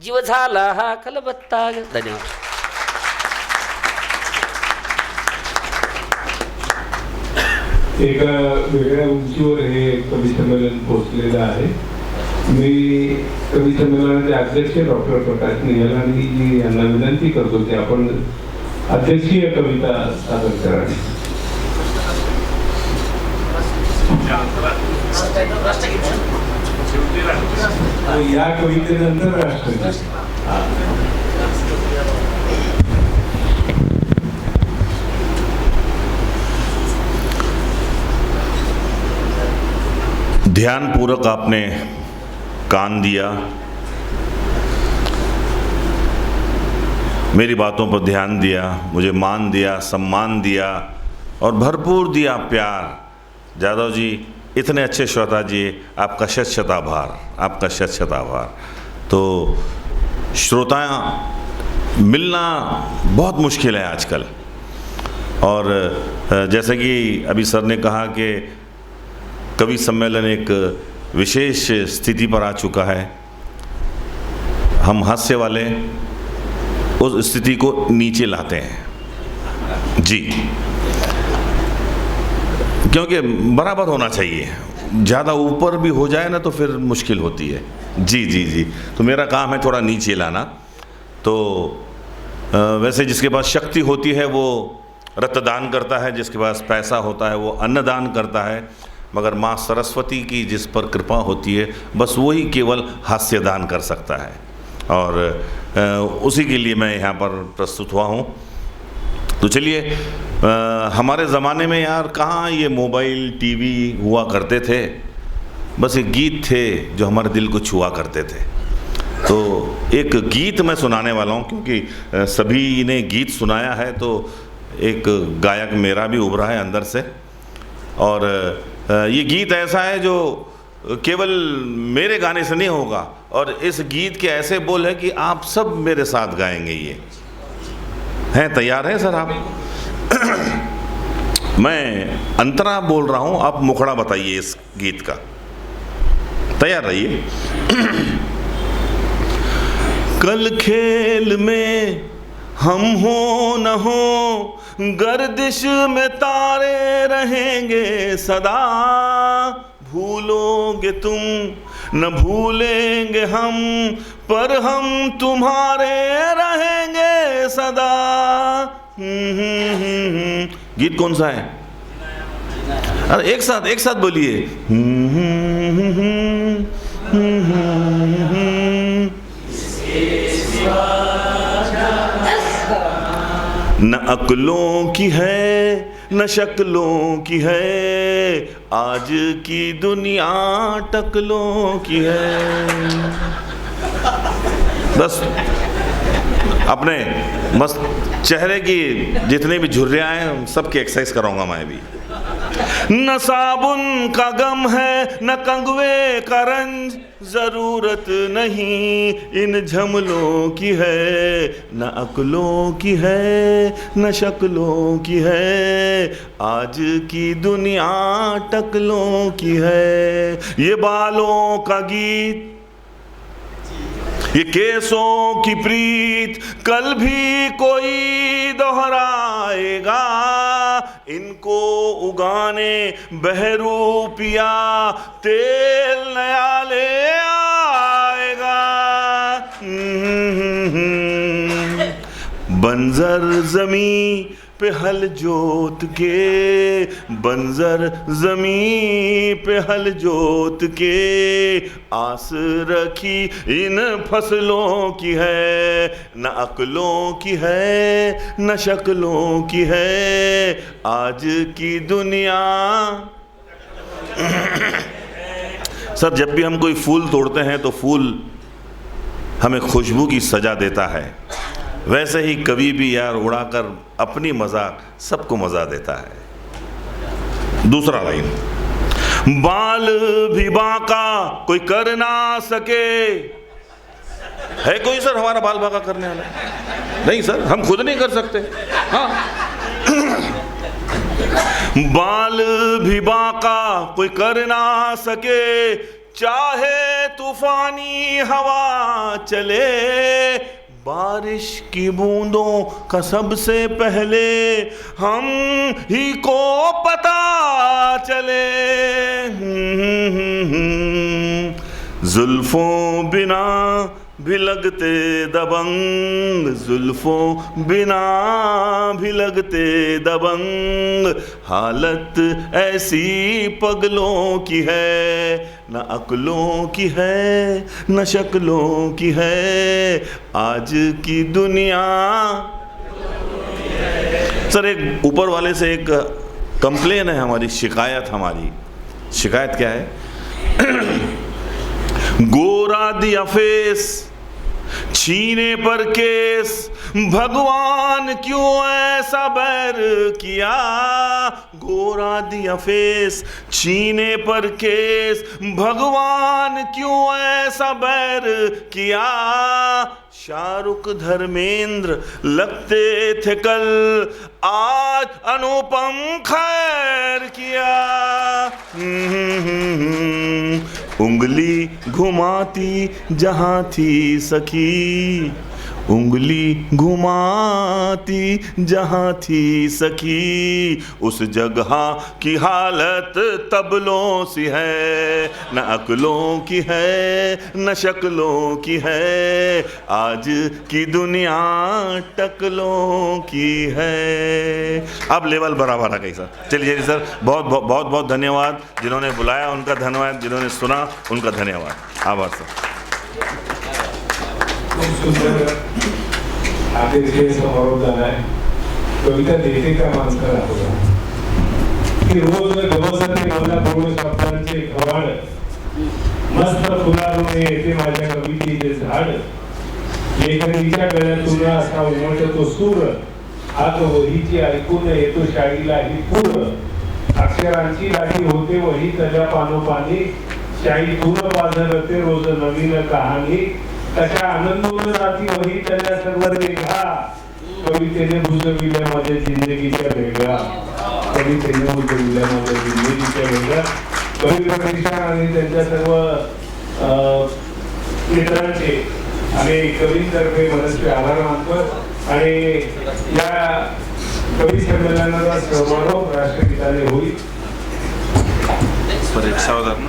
जीव झाला हा खलबत्ताग. धन्यवाद.
एका वेगळ्या उंचीवर हे कवी संमेलन पोहोचलेलं आहे. मी कवी संमेलनाचे अध्यक्ष डॉक्टर प्रकाश निहलानी यांना विनंती करतो की आपण अध्यक्षीय कविता सादर करावी. या कवितेनंतर राष्ट्रगीत.
ध्यानपूर्वक आपने कान दिया, मेरी बातों पर ध्यान दिया, मुझे मान दिया, सम्मान दिया और भरपूर दिया प्यार. जादव जी, इतने अच्छे श्रोता जी, आपका शत शत आभार, आपका शत शत आभार. तो श्रोता मिलना बहुत मुश्किल है आजकल. और जैसे कि अभी सर ने कहा कि कवि सम्मेलन एक विशेष स्थिति पर आ चुका है. हम हास्य वाले उस स्थिति को नीचे लाते हैं जी, क्योंकि बराबर होना चाहिए. ज़्यादा ऊपर भी हो जाए ना तो फिर मुश्किल होती है. जी जी जी. तो मेरा काम है थोड़ा नीचे लाना. तो वैसे जिसके पास शक्ति होती है वो रक्तदान करता है, जिसके पास पैसा होता है वो अन्नदान करता है, मगर माँ सरस्वती की जिस पर कृपा होती है बस वही केवल हास्यदान कर सकता है. और उसी के लिए मैं यहाँ पर प्रस्तुत हुआ हूँ. तो चलिए, हमारे ज़माने में यार कहाँ ये मोबाइल टीवी हुआ करते थे. बस एक गीत थे जो हमारे दिल को छुआ करते थे. तो एक गीत मैं सुनाने वाला हूँ, क्योंकि सभी ने गीत सुनाया है तो एक गायक मेरा भी उभरा है अंदर से। और ये गीत ऐसा है जो केवल मेरे गाने से नहीं होगा, और इस गीत के ऐसे बोल है कि आप सब मेरे साथ गाएंगे। ये हैं, तैयार हैं सर आप? मैं अंतरा बोल रहा हूँ, आप मुखड़ा बताइए इस गीत का। तैयार रहिए। कल खेल में हम हो न हो, गर्दिश में तारे रहेंगे सदा। भूलोगे तुम न भूलेंगे हम, पर हम तुम्हारे रहेंगे सदा। गीत कौन सा है? अरे एक साथ बोलिए। न अक्लों की है न शक्लों की है, आज की दुनिया टकलों की है। बस अपने मस्त चेहरे की जितने भी झुर्रियाँ हैं सबकी एक्सरसाइज कराऊंगा मैं भी। न साबुन का गम है न कंगवे का रंज, जरूरत नहीं इन झमलों की है। न अक्लों की है न शक्लों की है, आज की दुनिया टकलों की है। ये बालों का गीत, ये केसों की प्रीत, कल भी कोई दोहराएगा। इनको उगाने बहरूपिया तेल नया ले आएगा। बंजर जमी पे हल जोत के, बंजर जमी पे हल जोत के, आस रखी इन फसलों की है। न अक्लों की है न शक्लों की है, आज की दुनिया। सर, जब भी हम कोई फूल तोड़ते हैं तो फूल हमें खुशबू की सजा देता है, वैसे ही कवि भी यार उड़ाकर अपनी मजाक सबको मजा देता है। दूसरा लाइन, बाल भी बांका कोई कर ना सके। है कोई सर हमारा बाल बांका करने वाला? नहीं सर, हम खुद नहीं कर सकते। हाँ। बाल भी बांका कोई कर ना सके, चाहे तूफानी हवा चले। बारिश की बूंदों का सबसे पहले हम ही को पता चले। जुल्फों बिना भी लगते दबंग, जुल्फों बिना भी लगते दबंग, हालत ऐसी पगलों की है। न अक्लों की है न शक्लों की है, आज की दुनिया। सर, एक ऊपर वाले से एक कंप्लेन है हमारी, शिकायत हमारी। शिकायत क्या है? गोरा दिया फेस, छीने पर केस, भगवान क्यों ऐसा बैर किया। गोरा दिया फेस, छीने पर केस, भगवान क्यों ऐसा बैर किया। शाहरुख धर्मेंद्र लगते थे कल, आज अनुपम खैर किया। उंगली घुमाती जहाँ थी सखी, उंगली घुमाती जहाँ थी सखी, उस जगह की हालत तबलों सी है। न अक्लों की है न शक्लों की है, आज की दुनिया टकलों की है। अब लेवल बराबर आ गई सर। चलिए जी सर, बहुत बहुत बहुत बहुत धन्यवाद। जिन्होंने बुलाया उनका धन्यवाद, जिन्होंने सुना उनका धन्यवाद। आभार सर।
अतिशय समारोह झाला आहे। कविता देते का मानकर होता की रोज गवसते मला दोन शब्दांचे खवाड मस्त फुलारून येते माझ्या कवितेचे झाड, लेखनीच्या गळ्यातून असा उमटतो सूर, हात वहीची ऐकून येतो शाळीला ही पूर, अक्षरांची लाटी होते वही तल्या पानोपानी, शाईतून बाजरते रोज नवीन कहाणी, कशा आनंदून जाती वही तल्या सर्व रेघा, कवितेने बुजविल्या माझ्या जिंदगीच्या वेगळा, कवितेने बुजविल्या माझ्या जिंदगीच्या वेगळा. कवी प्रतिष्ठान आणि त्यांच्या सर्व मित्रांचे आणि कवींतर्फे मनस्वी आभार मानतो आणि या कवी संमेलनाचा समारोप राष्ट्रगीताने होईल. परेड सावधान.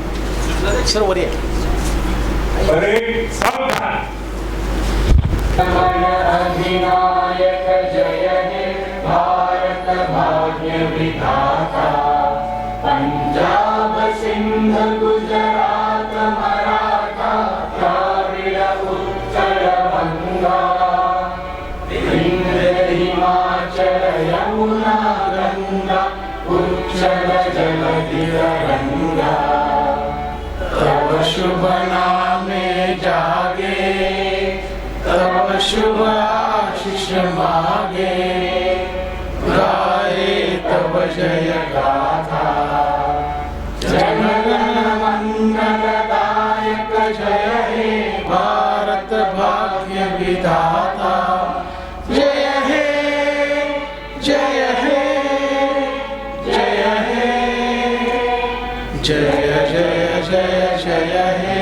अधिनायक जय हे भारत भाग्य विधाता, पंजाब सिंध गुजरात मराठा द्राविड उत्कल बंगा, विंध्य हिमाचल यमुना गंगा उच्चल जलधि तरंगा, तव शुभ नामे जागे, तव शुभ आशीष मागे, गाए तव जय गाथा, जनगण मंगलदायक जय हे भारत भाग्य विधाता, जय हे जय हे जय हे जय जय जय जय हे.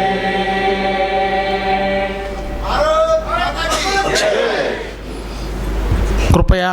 कृपया